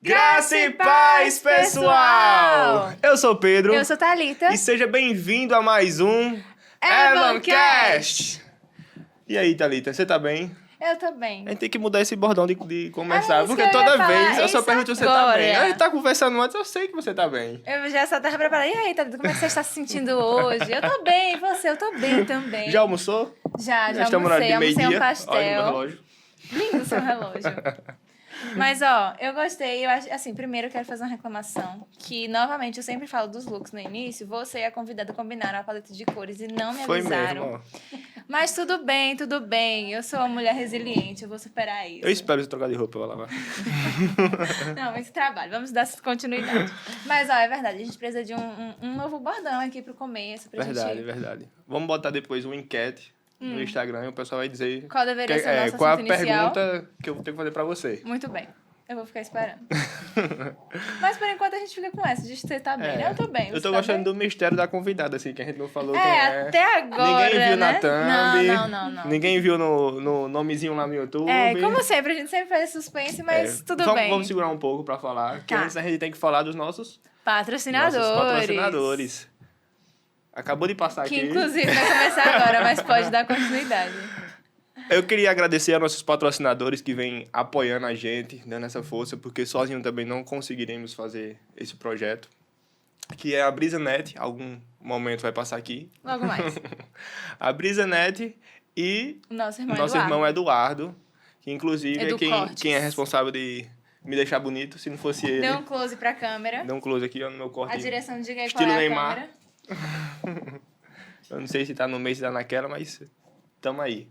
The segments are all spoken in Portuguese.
Graça e paz, pessoal! Eu sou o Pedro. Eu sou Thalita. E seja bem-vindo a mais um Evancast! E aí, Thalita, você tá bem? Eu tô bem. A gente tem que mudar esse bordão de começar, isso porque que eu ia toda falar, vez eu só isso pergunto se você tá agora. bem. A gente tá conversando antes, eu sei que você tá bem. Eu já só tava preparada. E aí, Thalita, como é que você está se sentindo hoje? Eu tô bem, e você? Eu tô bem também. Já almoçou? Já estamos na hora de almocei um meio-dia. pastel. Olha o meu relógio. Lindo seu relógio. Mas, ó, eu gostei. Eu acho, assim, primeiro eu quero fazer uma reclamação. Que, novamente, eu sempre falo dos looks no início. Você e a convidada combinaram a paleta de cores e não me Foi avisaram. mesmo, ó. Mas tudo bem, tudo bem. Eu sou uma mulher resiliente, eu vou superar isso. Eu espero você trocar de roupa, eu vou lavar. Não, esse trabalho, vamos dar continuidade. Mas, ó, é verdade, a gente precisa de um novo bordão aqui pro começo. Pra gente... Verdade. Vamos botar depois uma enquete no Instagram e o pessoal vai dizer Qual deveria ser o nosso qual a assunto inicial. pergunta que eu tenho que fazer pra você. Muito bem, eu vou ficar esperando. Mas, por enquanto, a gente fica com essa, de você tá bem, né? Eu tô bem. Eu tô gostando do mistério da convidada, assim, que a gente não falou quem é. Até agora, Ninguém viu né? na thumb. Não. Ninguém viu no nomezinho lá no YouTube. É, como sempre, a gente sempre faz suspense, mas tudo bem. Vamos segurar um pouco pra falar, que Tá. antes a gente tem que falar dos nossos patrocinadores. Acabou de passar Que, aqui. inclusive, vai começar agora, mas pode dar continuidade. Eu queria agradecer a nossos patrocinadores que vêm apoiando a gente, dando essa força, porque sozinho também não conseguiremos fazer esse projeto. Que é a BrisaNet, algum momento vai passar aqui. Logo mais. A BrisaNet e Nosso irmão Eduardo, que inclusive é Cortes. quem é responsável de me deixar bonito, se não fosse ele. Dê um close pra câmera. Dê um close aqui ó, no meu corte. A direção diga aí Estilo qual é a Neymar. câmera. Eu não sei se tá no meio, se tá naquela, mas tamo aí.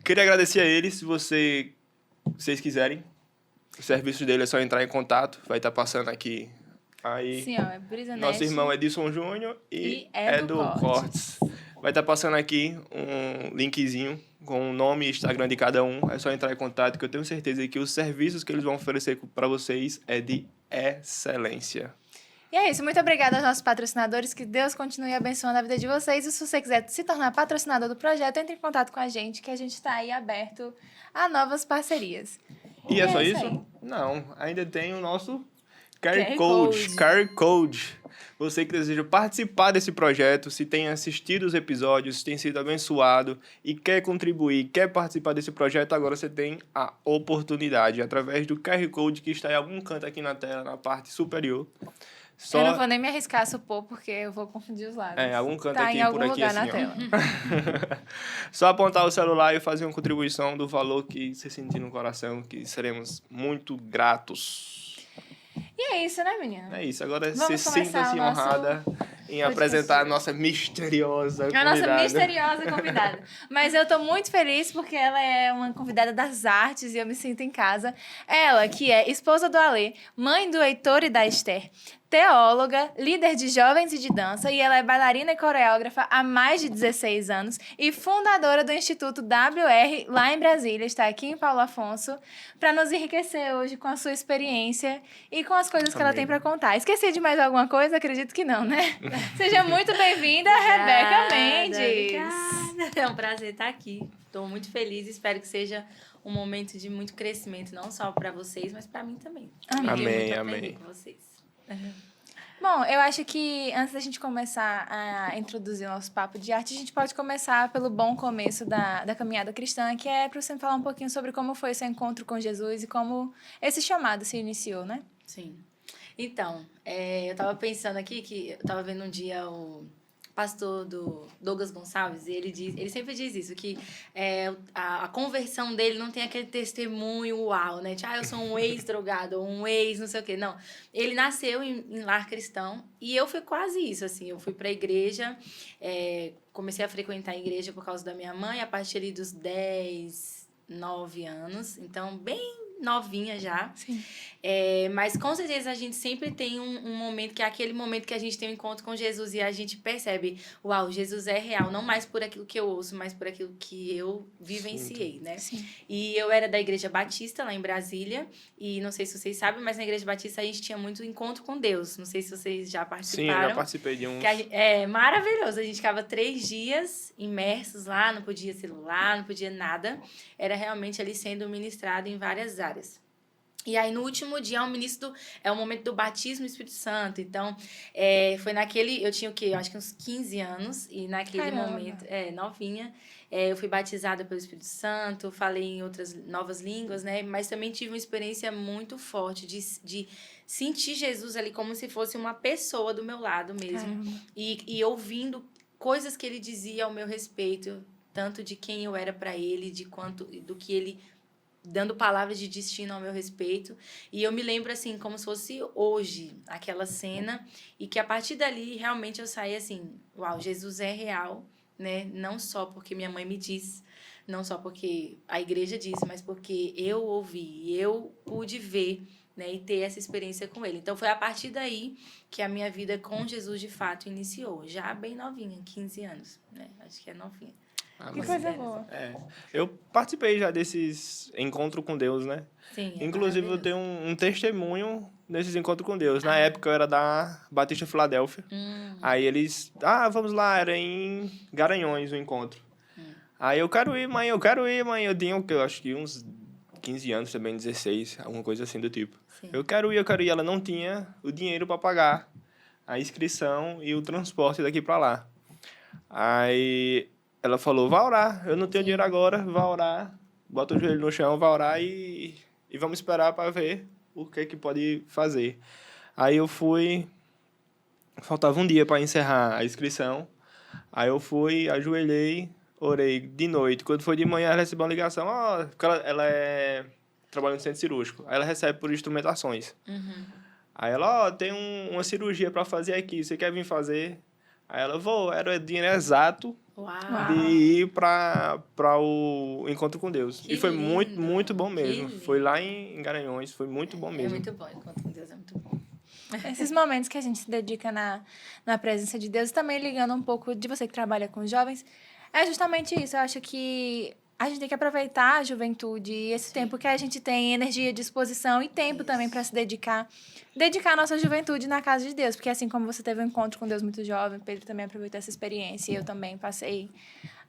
Queria agradecer a ele, se vocês quiserem. O serviço dele é só entrar em contato, vai estar passando aqui. Aí, Sim, ó, é BrisaNet. nosso irmão Edilson Júnior e Edu Cortes. Vai estar passando aqui um linkzinho com o nome e Instagram de cada um. É só entrar em contato, que eu tenho certeza que os serviços que eles vão oferecer para vocês é de excelência. E é isso, muito obrigada aos nossos patrocinadores, que Deus continue abençoando a vida de vocês. E se você quiser se tornar patrocinador do projeto, entre em contato com a gente, que a gente está aí aberto a novas parcerias. E é só isso isso? aí. Não, ainda tem o nosso QR QR Code. Você que deseja participar desse projeto, se tem assistido os episódios, se tem sido abençoado e quer contribuir, quer participar desse projeto, agora você tem a oportunidade através do QR Code que está em algum canto aqui na tela, na parte superior. Eu não vou nem me arriscar a supor, porque eu vou confundir os lados. Algum canto tá aqui em algum por aqui lugar assim, na ó. tela. Só apontar o celular e fazer uma contribuição do valor que você sentir no coração, que seremos muito gratos. E é isso, né, menina? É isso, agora Vamos você começar sinta-se o nosso honrada em apresentar a nossa misteriosa A convidada. nossa misteriosa convidada. Mas eu tô muito feliz porque ela é uma convidada das artes e eu me sinto em casa. Ela, que é esposa do Alê, mãe do Heitor e da Esther, teóloga, líder de jovens e de dança, e ela é bailarina e coreógrafa há mais de 16 anos e fundadora do Instituto WR lá em Brasília, está aqui em Paulo Afonso, para nos enriquecer hoje com a sua experiência e com as coisas que ela tem para contar. Esqueci de mais alguma coisa? Acredito que não, né? Seja muito bem-vinda, Rebeca Mendes. Obrigada. É um prazer estar aqui. Estou muito feliz e espero que seja um momento de muito crescimento, não só para vocês, mas para mim também. Amém, muito amém. aprender com vocês. Bom, eu acho que antes da gente começar a introduzir o nosso papo de arte, a gente pode começar pelo bom começo da caminhada cristã, que é para você falar um pouquinho sobre como foi seu encontro com Jesus e como esse chamado se iniciou, né? Sim. Então, eu estava pensando aqui que eu estava vendo um dia o pastor do Douglas Gonçalves, e ele sempre diz isso, que a conversão dele não tem aquele testemunho uau, né? Tipo, eu sou um ex-drogado, ou um ex não sei o quê. Não, ele nasceu em lar cristão, e eu fui quase isso, assim. Eu fui para a igreja, comecei a frequentar a igreja por causa da minha mãe, a partir ali dos 10, 9 anos. Então, bem novinha já. Sim. Mas com certeza a gente sempre tem um momento que é aquele momento que a gente tem um encontro com Jesus e a gente percebe, uau, Jesus é real, não mais por aquilo que eu ouço, mas por aquilo que eu vivenciei, né? Sim. E eu era da Igreja Batista, lá em Brasília, e não sei se vocês sabem, mas na Igreja Batista a gente tinha muito encontro com Deus. Não sei se vocês já Sim, participaram. eu já participei de um. É maravilhoso. A gente ficava 3 dias imersos lá, não podia celular, não podia nada. Era realmente ali sendo ministrado em várias áreas. E aí, no último dia, é o momento do batismo do Espírito Santo. Então, foi naquele... Eu tinha o quê? Eu acho que uns 15 anos. E naquele Caramba. momento... novinha. Eu fui batizada pelo Espírito Santo. Falei em outras novas línguas, né? Mas também tive uma experiência muito forte de sentir Jesus ali como se fosse uma pessoa do meu lado mesmo. E ouvindo coisas que ele dizia ao meu respeito. Tanto de quem eu era para ele, do que ele... dando palavras de destino ao meu respeito. E eu me lembro, assim, como se fosse hoje, aquela cena. E que a partir dali, realmente, eu saí assim, uau, Jesus é real, né? Não só porque minha mãe me disse, não só porque a igreja disse, mas porque eu ouvi, eu pude ver, né? E ter essa experiência com ele. Então, foi a partir daí que a minha vida com Jesus, de fato, iniciou. Já bem novinha, 15 anos, né? Acho que é novinha. Que coisa boa. Eu participei já desses encontros com Deus, né? Sim, Inclusive, eu maravilhoso. tenho um testemunho desses encontros com Deus. Na época, eu era da Batista Filadélfia. Aí eles... vamos lá, era em Garanhões o encontro. Aí eu quero ir, mãe. Eu tinha, eu acho que uns 15 anos também, 16, alguma coisa assim do tipo. Sim. Eu quero ir. Ela não tinha o dinheiro para pagar a inscrição e o transporte daqui para lá. Aí... ela falou, vai orar, eu não tenho dinheiro agora, vai orar, bota o joelho no chão, vai orar e vamos esperar para ver o que pode fazer. Aí eu fui, faltava um dia para encerrar a inscrição, aí eu fui, ajoelhei, orei de noite. Quando foi de manhã, ela recebeu uma ligação, porque ela é trabalhando no centro cirúrgico, aí ela recebe por instrumentações. Aí ela, tem uma cirurgia para fazer aqui, você quer vir fazer? Aí ela, era o dinheiro exato Uau! de ir para o encontro com Deus. Que E foi lindo, muito, muito bom que mesmo. lindo. Foi lá em Garanhões, foi muito bom É mesmo. muito bom, encontro com Deus é muito bom. Esses momentos que a gente se dedica na presença de Deus, também ligando um pouco de você que trabalha com jovens, é justamente isso. Eu acho que a gente tem que aproveitar a juventude e esse tempo que a gente tem energia, disposição e tempo também para se dedicar. Dedicar a nossa juventude na casa de Deus. Porque assim como você teve um encontro com Deus muito jovem, Pedro também aproveitou essa experiência e eu também passei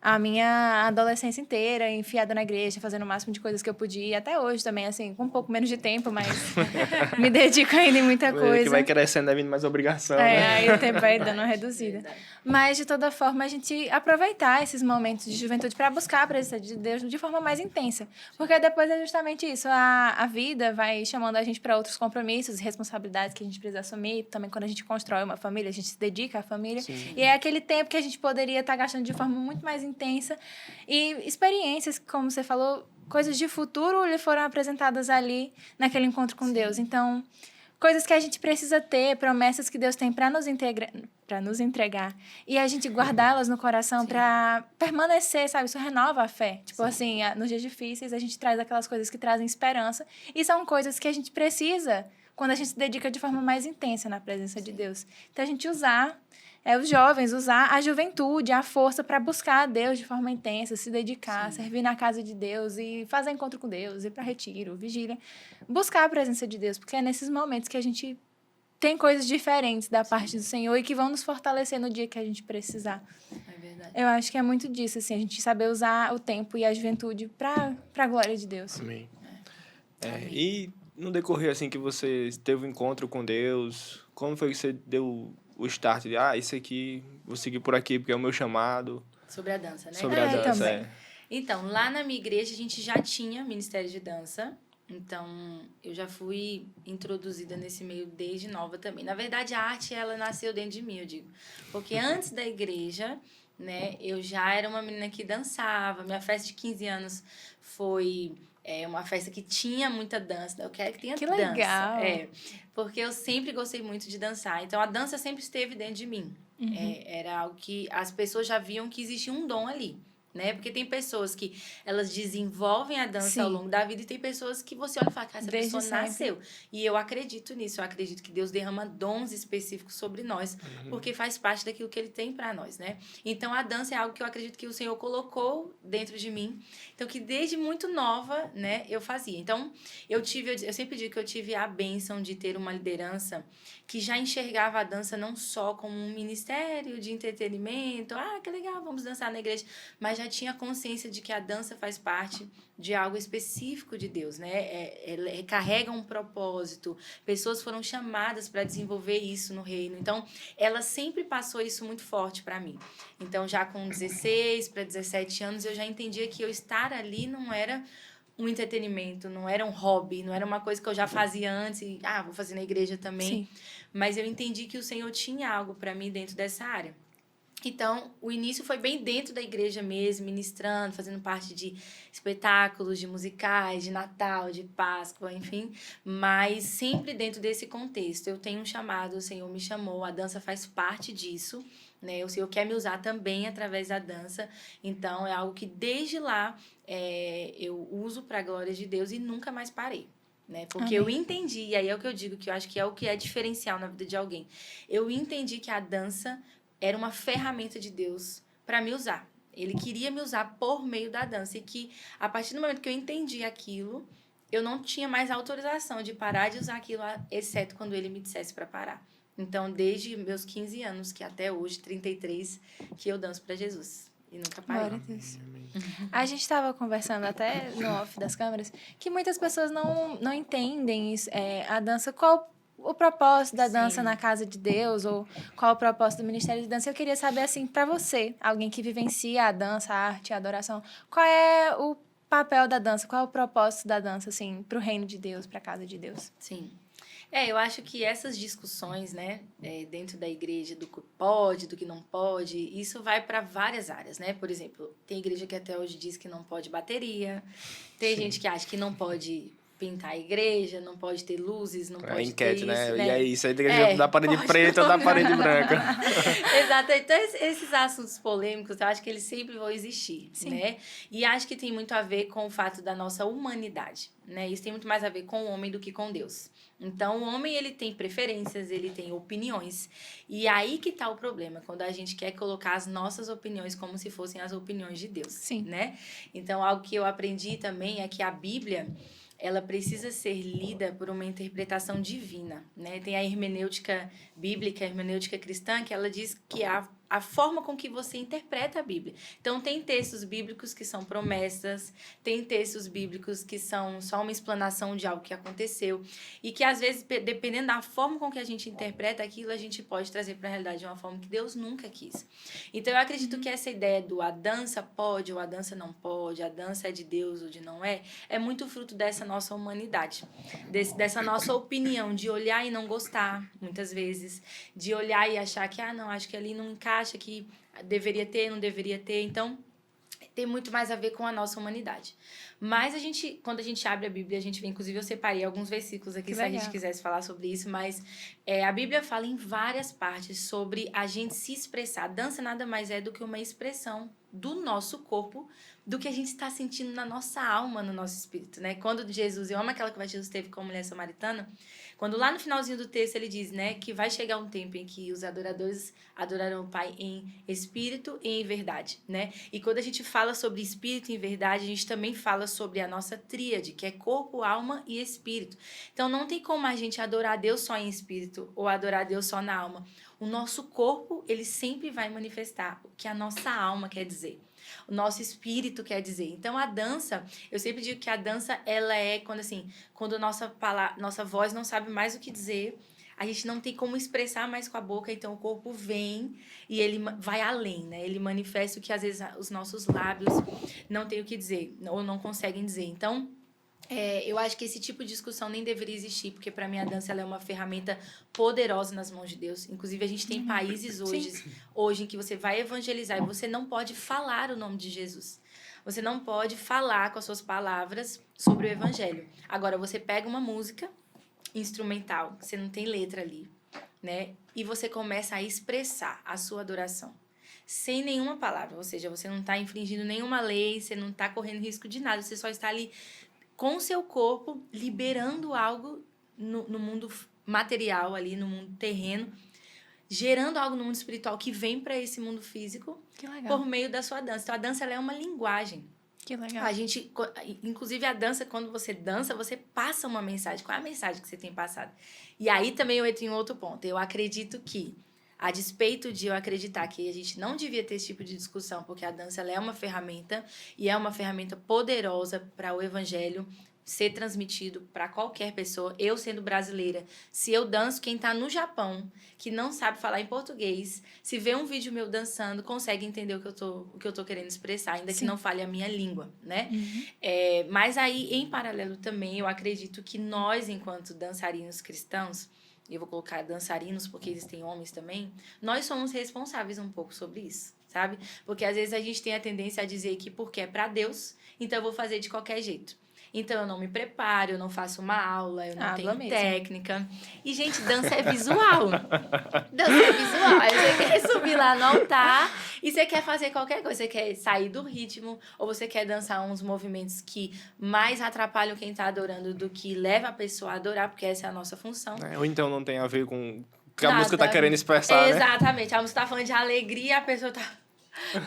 a minha adolescência inteira enfiada na igreja, fazendo o máximo de coisas que eu podia. Até hoje também, assim, com um pouco menos de tempo, mas me dedico ainda em muita coisa. Que vai crescendo, vai vindo mais obrigação, né? Aí o tempo vai dando uma reduzida. Verdade. Mas, de toda forma, a gente aproveitar esses momentos de juventude para buscar a presença de Deus de forma mais intensa. Porque depois é justamente isso. A vida vai chamando a gente para outros compromissos e responsabilidades que a gente precisa assumir. Também quando a gente constrói uma família, a gente se dedica à família. Sim. E é aquele tempo que a gente poderia estar gastando de forma muito mais intensa. E experiências, como você falou, coisas de futuro lhe foram apresentadas ali naquele encontro com Deus. Então, coisas que a gente precisa ter, promessas que Deus tem para nos entregar. E a gente guardá-las no coração para permanecer, sabe? Isso renova a fé. Tipo assim, nos dias difíceis, a gente traz aquelas coisas que trazem esperança. E são coisas que a gente precisa quando a gente se dedica de forma mais intensa na presença de Deus. Então, a gente usar... os jovens, usar a juventude, a força para buscar a Deus de forma intensa, se dedicar, servir na casa de Deus e fazer encontro com Deus, ir para retiro, vigília. Buscar a presença de Deus, porque é nesses momentos que a gente tem coisas diferentes da parte do Senhor e que vão nos fortalecer no dia que a gente precisar. É verdade. Eu acho que é muito disso, assim, a gente saber usar o tempo e a juventude para a glória de Deus. Amém. E no decorrer, assim, que você teve um encontro com Deus, como foi que você deu o start de, isso aqui, vou seguir por aqui porque é o meu chamado? Sobre a dança, né? Sobre a dança, também. Então, lá na minha igreja, a gente já tinha ministério de dança. Então, eu já fui introduzida nesse meio desde nova também. Na verdade, a arte, ela nasceu dentro de mim, eu digo. Porque antes da igreja, né, eu já era uma menina que dançava. Minha festa de 15 anos foi uma festa que tinha muita dança. Eu quero que tenha dança. Que legal! Porque eu sempre gostei muito de dançar. Então, a dança sempre esteve dentro de mim. Era algo que as pessoas já viam que existia um dom ali, né? Porque tem pessoas que elas desenvolvem a dança Sim. ao longo da vida e tem pessoas que você olha e fala, cara, essa Desde pessoa sempre. nasceu. E eu acredito nisso, eu acredito que Deus derrama dons específicos sobre nós, porque faz parte daquilo que ele tem para nós, né? Então a dança é algo que eu acredito que o Senhor colocou dentro de mim. Então que desde muito nova, né, eu fazia. Então eu sempre digo que eu tive a bênção de ter uma liderança que já enxergava a dança não só como um ministério de entretenimento, que legal, vamos dançar na igreja, mas já tinha consciência de que a dança faz parte de algo específico de Deus, né? Ela carrega um propósito, pessoas foram chamadas para desenvolver isso no reino. Então, ela sempre passou isso muito forte para mim. Então, já com 16 para 17 anos, eu já entendia que eu estar ali não era um entretenimento, não era um hobby, não era uma coisa que eu já fazia antes e, vou fazer na igreja também. Sim. Mas eu entendi que o Senhor tinha algo para mim dentro dessa área. Então, o início foi bem dentro da igreja mesmo, ministrando, fazendo parte de espetáculos, de musicais, de Natal, de Páscoa, enfim. Mas sempre dentro desse contexto. Eu tenho um chamado, o Senhor me chamou, a dança faz parte disso, né? O Senhor quer me usar também através da dança. Então, é algo que desde lá eu uso para a glória de Deus e nunca mais parei. Né? Porque eu entendi, e aí é o que eu digo, que eu acho que é o que é diferencial na vida de alguém. Eu entendi que a dança era uma ferramenta de Deus para me usar. Ele queria me usar por meio da dança. E que, a partir do momento que eu entendi aquilo, eu não tinha mais autorização de parar de usar aquilo, exceto quando ele me dissesse para parar. Então, desde meus 15 anos, que até hoje, 33, que eu danço para Jesus. E nunca parei. Glória a Deus. A gente estava conversando até no off das câmeras que muitas pessoas não entendem isso, a dança, qual o propósito da dança na casa de Deus, ou qual o propósito do Ministério de Dança. Eu queria saber, assim, para você, alguém que vivencia a dança, a arte, a adoração, qual é o papel da dança, qual é o propósito da dança, assim, para o reino de Deus, para a casa de Deus? Sim. Eu acho que essas discussões, né, dentro da igreja, do que pode, do que não pode, isso vai para várias áreas, né? Por exemplo, tem igreja que até hoje diz que não pode bateria, tem gente que acha que não pode pintar a igreja, não pode ter luzes, não pode enquete, ter isso, né? né? E é isso, a igreja da parede preta ou da parede branca. Exato. Então, esses assuntos polêmicos, eu acho que eles sempre vão existir, Sim. né? E acho que tem muito a ver com o fato da nossa humanidade, né? Isso tem muito mais a ver com o homem do que com Deus. Então, o homem, ele tem preferências, ele tem opiniões. E aí que tá o problema, quando a gente quer colocar as nossas opiniões como se fossem as opiniões de Deus, Sim. né? Então, algo que eu aprendi também é que a Bíblia, ela precisa ser lida por uma interpretação divina, né? Tem a hermenêutica bíblica, a hermenêutica cristã, que ela diz que a forma com que você interpreta a Bíblia. Então, tem textos bíblicos que são promessas, tem textos bíblicos que são só uma explanação de algo que aconteceu, e que, às vezes, dependendo da forma com que a gente interpreta aquilo, a gente pode trazer para a realidade de uma forma que Deus nunca quis. Então, eu acredito que essa ideia do a dança pode ou a dança não pode, a dança é de Deus ou de não é muito fruto dessa nossa humanidade, dessa nossa opinião de olhar e não gostar, muitas vezes, de olhar e achar que, não, acho que ali não encaixa, que deveria ter, não deveria ter. Então, tem muito mais a ver com a nossa humanidade. Mas quando a gente abre a Bíblia, a gente vê, inclusive eu separei alguns versículos aqui, se a gente quisesse falar sobre isso, mas a Bíblia fala em várias partes sobre a gente se expressar. A dança nada mais é do que uma expressão do nosso corpo, do que a gente está sentindo na nossa alma, no nosso espírito, né? Quando Jesus, eu amo aquela que Jesus teve com a mulher samaritana, quando lá no finalzinho do texto ele diz, né, que vai chegar um tempo em que os adoradores adorarão o Pai em espírito e em verdade, né? E quando a gente fala sobre espírito e verdade, a gente também fala sobre a nossa tríade, que é corpo, alma e espírito. Então não tem como a gente adorar a Deus só em espírito ou adorar a Deus só na alma. O nosso corpo, ele sempre vai manifestar o que a nossa alma quer dizer. O nosso espírito quer dizer. Então, a dança, eu sempre digo que a dança, ela é quando a nossa voz não sabe mais o que dizer, a gente não tem como expressar mais com a boca, então o corpo vem e ele vai além, né? Ele manifesta o que às vezes os nossos lábios não têm o que dizer, ou não conseguem dizer. Então, eu acho que esse tipo de discussão nem deveria existir, porque para mim a dança ela é uma ferramenta poderosa nas mãos de Deus. Inclusive, a gente tem países hoje em que você vai evangelizar e você não pode falar o nome de Jesus. Você não pode falar com as suas palavras sobre o evangelho. Agora, você pega uma música instrumental, você não tem letra ali, né? E você começa a expressar a sua adoração. sem nenhuma palavra. Ou seja, você não está infringindo nenhuma lei, você não está correndo risco de nada, você só está ali com o seu corpo liberando algo no mundo material ali, no mundo terreno, gerando algo no mundo espiritual que vem para esse mundo físico Que legal. por meio da sua dança. Então, a dança ela é uma linguagem. Que legal. A gente, inclusive a dança, quando você dança, você passa uma mensagem. Qual é a mensagem que você tem passado? E aí também eu entro em outro ponto. Eu acredito que, a despeito de eu acreditar que a gente não devia ter esse tipo de discussão, porque a dança ela é uma ferramenta e é uma ferramenta poderosa para o evangelho ser transmitido para qualquer pessoa. Eu, sendo brasileira, se eu danço, quem está no Japão, que não sabe falar em português, se vê um vídeo meu dançando, consegue entender o que eu tô querendo expressar, ainda Sim. que não fale a minha língua, né? Uhum. Mas aí, em paralelo também, eu acredito que nós, enquanto dançarinos cristãos, e eu vou colocar dançarinos porque existem homens também, nós somos responsáveis um pouco sobre isso, sabe? Porque às vezes a gente tem a tendência a dizer que porque é para Deus, então eu vou fazer de qualquer jeito. Então, eu não me preparo, eu não faço uma aula, eu não tenho mesmo. técnica. E, gente, dança é visual. Dança é visual. Aí você quer subir lá no altar e você quer fazer qualquer coisa. Você quer sair do ritmo ou você quer dançar uns movimentos que mais atrapalham quem tá adorando do que leva a pessoa a adorar, porque essa é a nossa função. Ou então não tem a ver com o que a Nada. música tá querendo expressar, né? Exatamente. A música tá falando de alegria, a pessoa tá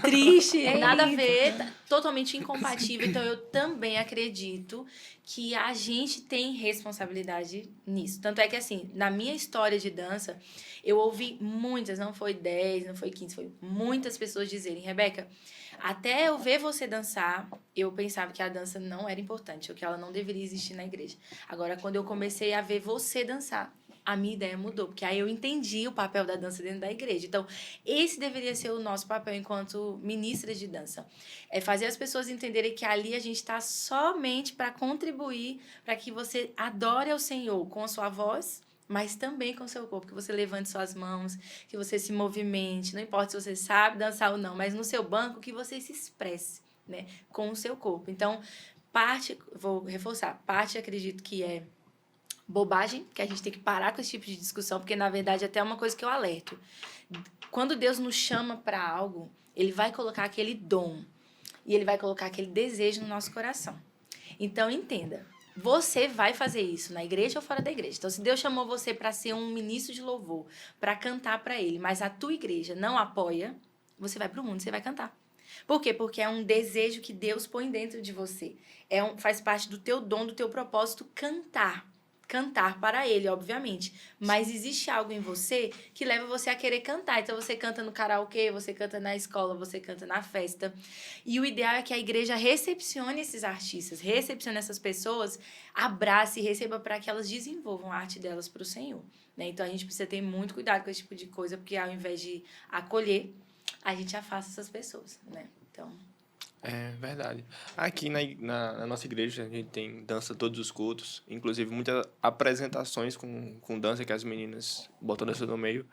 triste, nada a ver, totalmente incompatível. Então, eu também acredito que a gente tem responsabilidade nisso. Tanto é que, assim, na minha história de dança, eu ouvi muitas, não foi 10, não foi 15, foi muitas pessoas dizerem, Rebeca, até eu ver você dançar, eu pensava que a dança não era importante, ou que ela não deveria existir na igreja. Agora, quando eu comecei a ver você dançar, a minha ideia mudou, porque aí eu entendi o papel da dança dentro da igreja. Então, esse deveria ser o nosso papel enquanto ministras de dança. É fazer as pessoas entenderem que ali a gente está somente para contribuir para que você adore ao Senhor com a sua voz, mas também com o seu corpo, que você levante suas mãos, que você se movimente, não importa se você sabe dançar ou não, mas no seu banco que você se expresse, né, com o seu corpo. Então, vou reforçar, acredito que é bobagem, que a gente tem que parar com esse tipo de discussão, porque, na verdade, até é uma coisa que eu alerto. Quando Deus nos chama para algo, Ele vai colocar aquele dom e Ele vai colocar aquele desejo no nosso coração. Então, entenda, você vai fazer isso na igreja ou fora da igreja. Então, se Deus chamou você para ser um ministro de louvor, para cantar para Ele, mas a tua igreja não apoia, você vai para o mundo, você vai cantar. Por quê? Porque é um desejo que Deus põe dentro de você. Faz parte do teu dom, do teu propósito, cantar para ele, obviamente. Mas existe algo em você que leva você a querer cantar. Então, você canta no karaokê, você canta na escola, você canta na festa. E o ideal é que a igreja recepcione esses artistas, recepcione essas pessoas, abrace e receba para que elas desenvolvam a arte delas para o Senhor, né? Então, a gente precisa ter muito cuidado com esse tipo de coisa, porque ao invés de acolher, a gente afasta essas pessoas, né? Então... É verdade. Aqui na nossa igreja a gente tem dança todos os cultos, inclusive muitas apresentações com dança que as meninas botam dança no meio.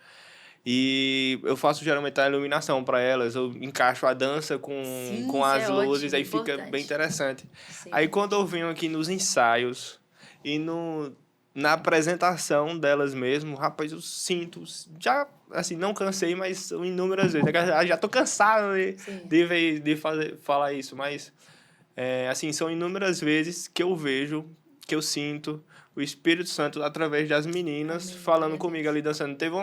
E eu faço geralmente a iluminação para elas, eu encaixo a dança com as luzes, aí fica bem interessante. Sim. Aí quando eu venho aqui nos ensaios e na apresentação delas mesmo, rapaz, eu sinto, já, assim, não cansei, mas são inúmeras vezes. Já tô cansado de falar isso, mas, assim, são inúmeras vezes que eu vejo, que eu sinto o Espírito Santo através das meninas falando comigo ali, dançando. Teve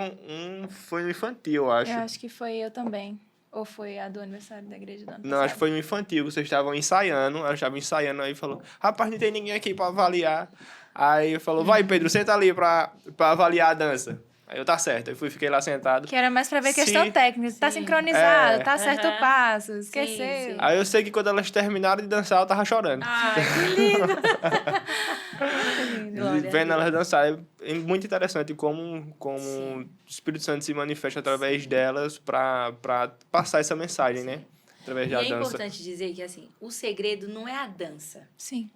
foi no infantil, eu acho. Eu acho que foi eu também. Ou foi a do aniversário da igreja do ano Não, passado? acho que foi no infantil, vocês estavam ensaiando, elas estavam ensaiando, aí falou, rapaz, não tem ninguém aqui pra avaliar. Aí falou, vai Pedro, senta ali pra avaliar a dança. Aí eu, tá certo, eu fiquei lá sentado. Que era mais pra ver questão técnica. Tá sincronizado, tá certo o passo, esqueceu. Sim. Aí eu sei que quando elas terminaram de dançar, eu tava chorando. Ai, que lindo! Vendo elas dançar. É muito interessante como o Espírito Santo se manifesta através delas pra passar essa mensagem, né? Através da E é dança. importante dizer que, assim, o segredo não é a dança. Sim.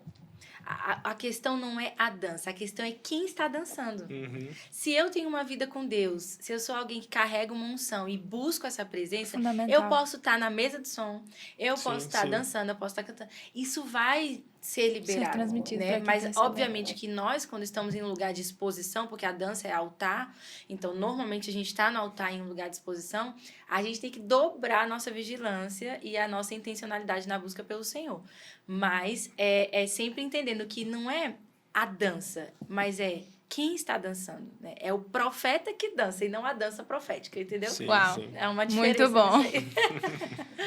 A questão não é a dança, a questão é quem está dançando. Uhum. Se eu tenho uma vida com Deus, se eu sou alguém que carrega uma unção e busco essa presença, Fundamental. eu posso estar na mesa de som, eu posso estar dançando, eu posso estar cantando. Isso vai ser liberado, transmitido pra né? quem Mas tá recebendo. obviamente que nós, quando estamos em um lugar de exposição, porque a dança é altar, então normalmente a gente está no altar em um lugar de exposição, a gente tem que dobrar a nossa vigilância e a nossa intencionalidade na busca pelo Senhor. Mas é sempre entendendo que não é a dança, mas é quem está dançando, né? É o profeta que dança e não a dança profética, entendeu? Sim, Uau. sim. É uma Muito diferença bom. nisso aí.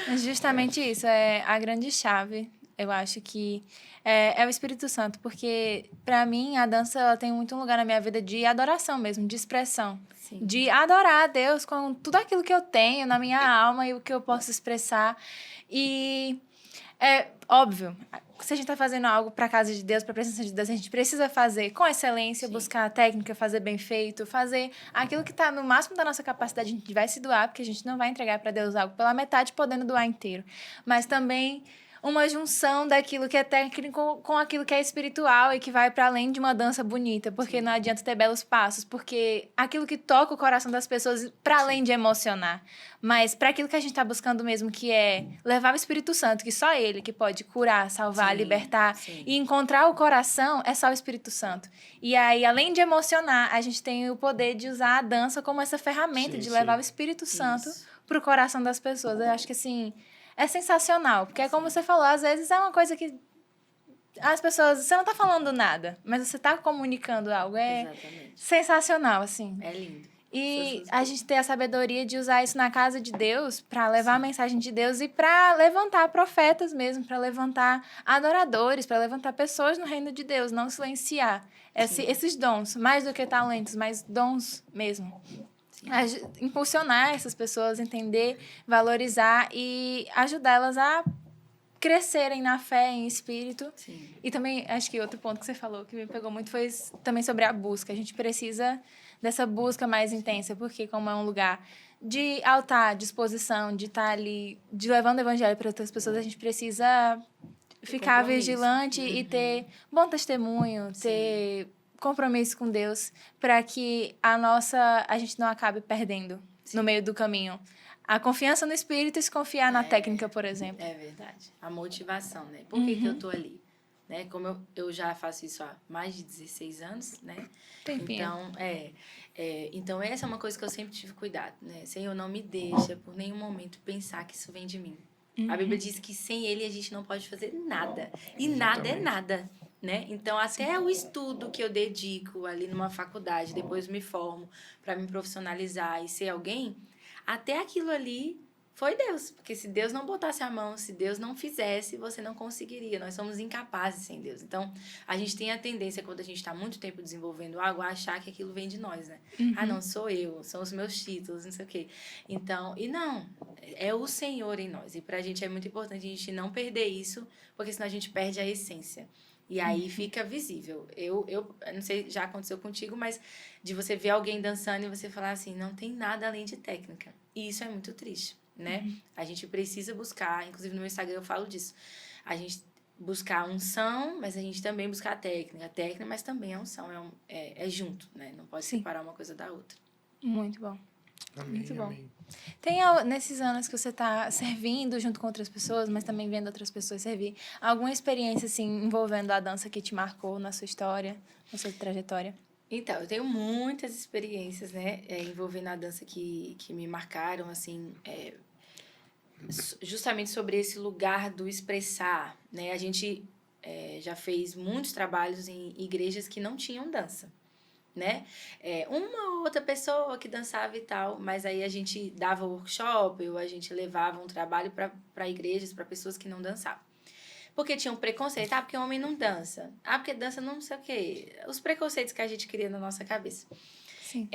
Mas justamente isso, é a grande chave. Eu acho que é o Espírito Santo, porque para mim a dança ela tem muito um lugar na minha vida de adoração mesmo, de expressão. Sim. De adorar a Deus com tudo aquilo que eu tenho na minha alma e o que eu posso expressar. E é óbvio, se a gente está fazendo algo para a casa de Deus, para a presença de Deus, a gente precisa fazer com excelência, Sim. buscar a técnica, fazer bem feito, fazer aquilo que está no máximo da nossa capacidade. A gente vai se doar, porque a gente não vai entregar para Deus algo pela metade, podendo doar inteiro. Mas também uma junção daquilo que é técnico com aquilo que é espiritual e que vai para além de uma dança bonita, porque não adianta ter belos passos, porque aquilo que toca o coração das pessoas para além de emocionar, mas para aquilo que a gente está buscando mesmo, que é levar o Espírito Santo, que só ele que pode curar, salvar, Sim, libertar sim. e encontrar o coração, é só o Espírito Santo. E aí, além de emocionar, a gente tem o poder de usar a dança como essa ferramenta Sim, de sim. levar o Espírito Santo Isso. pro coração das pessoas. Eu acho que assim, é sensacional, porque é como você falou, às vezes é uma coisa que as pessoas, você não tá falando nada, mas você tá comunicando algo. É Exatamente. sensacional, assim. É lindo. E a gente ter a sabedoria de usar isso na casa de Deus para levar a mensagem de Deus e para levantar profetas mesmo, para levantar adoradores, para levantar pessoas no reino de Deus, não silenciar esses dons, mais do que talentos, mas dons mesmo. Impulsionar essas pessoas, entender, valorizar e ajudá-las a crescerem na fé, em espírito. Sim. E também, acho que outro ponto que você falou que me pegou muito foi também sobre a busca. A gente precisa dessa busca mais intensa, porque como é um lugar de altar, de exposição, de estar ali, de levando o evangelho para outras pessoas, a gente precisa ficar compromisso. vigilante e ter bom testemunho, ter compromisso com Deus, para que a gente não acabe perdendo no meio do caminho. A confiança no Espírito e se confiar na técnica, por exemplo. É verdade. A motivação, né? Por que eu tô ali? Né? Como eu já faço isso há mais de 16 anos, né? Tempinho. Então, então, essa é uma coisa que eu sempre tive cuidado, né? Senhor, não me deixa por nenhum momento pensar que isso vem de mim. A Bíblia diz que sem Ele a gente não pode fazer nada. E nada é nada, né? Então, até o estudo que eu dedico ali numa faculdade, depois me formo para me profissionalizar e ser alguém, até aquilo ali foi Deus. Porque se Deus não botasse a mão, se Deus não fizesse, você não conseguiria. Nós somos incapazes sem Deus. Então, a gente tem a tendência, quando a gente está muito tempo desenvolvendo algo, a achar que aquilo vem de nós, né? Ah, não, sou eu, são os meus títulos, não sei o quê. Então, e não, é o Senhor em nós. E pra gente é muito importante a gente não perder isso, porque senão a gente perde a essência. E aí fica visível. Eu não sei, já aconteceu contigo, mas de você ver alguém dançando e você falar assim, não tem nada além de técnica. E isso é muito triste, né? A gente precisa buscar, inclusive no meu Instagram eu falo disso, a gente buscar a unção, mas a gente também buscar a técnica, mas também a unção, é junto, né? Não pode separar uma coisa da outra. Muito bom. Amém, Muito bom. amém. Tem, nesses anos que você está servindo junto com outras pessoas, mas também vendo outras pessoas servir, alguma experiência, assim, envolvendo a dança que te marcou na sua história, na sua trajetória? Então, eu tenho muitas experiências, né, envolvendo a dança que me marcaram, assim, justamente sobre esse lugar do expressar, né? A gente já fez muitos trabalhos em igrejas que não tinham dança, né? Uma ou outra pessoa que dançava e tal, mas aí a gente dava workshop ou a gente levava um trabalho para igrejas, para pessoas que não dançavam. Porque tinha um preconceito, porque homem não dança, porque dança não sei o quê. Os preconceitos que a gente cria na nossa cabeça. Sim.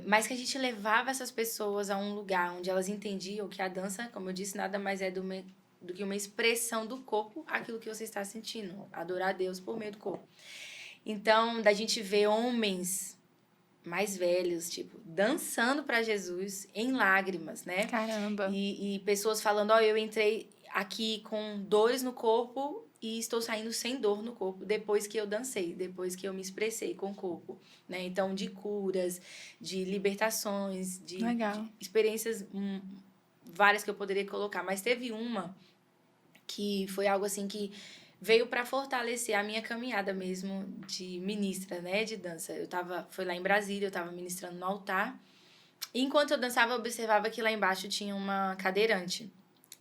Mas que a gente levava essas pessoas a um lugar onde elas entendiam que a dança, como eu disse, nada mais é do que uma expressão do corpo, aquilo que você está sentindo, adorar a Deus por meio do corpo. Então, da gente ver homens mais velhos, tipo, dançando para Jesus em lágrimas, né? Caramba. E pessoas falando, eu entrei aqui com dores no corpo e estou saindo sem dor no corpo depois que eu dancei, depois que eu me expressei com o corpo, né? Então, de curas, de libertações, de experiências várias que eu poderia colocar. Mas teve uma que foi algo assim que veio para fortalecer a minha caminhada mesmo de ministra, né, de dança. Foi lá em Brasília, eu estava ministrando no altar. E enquanto eu dançava, eu observava que lá embaixo tinha uma cadeirante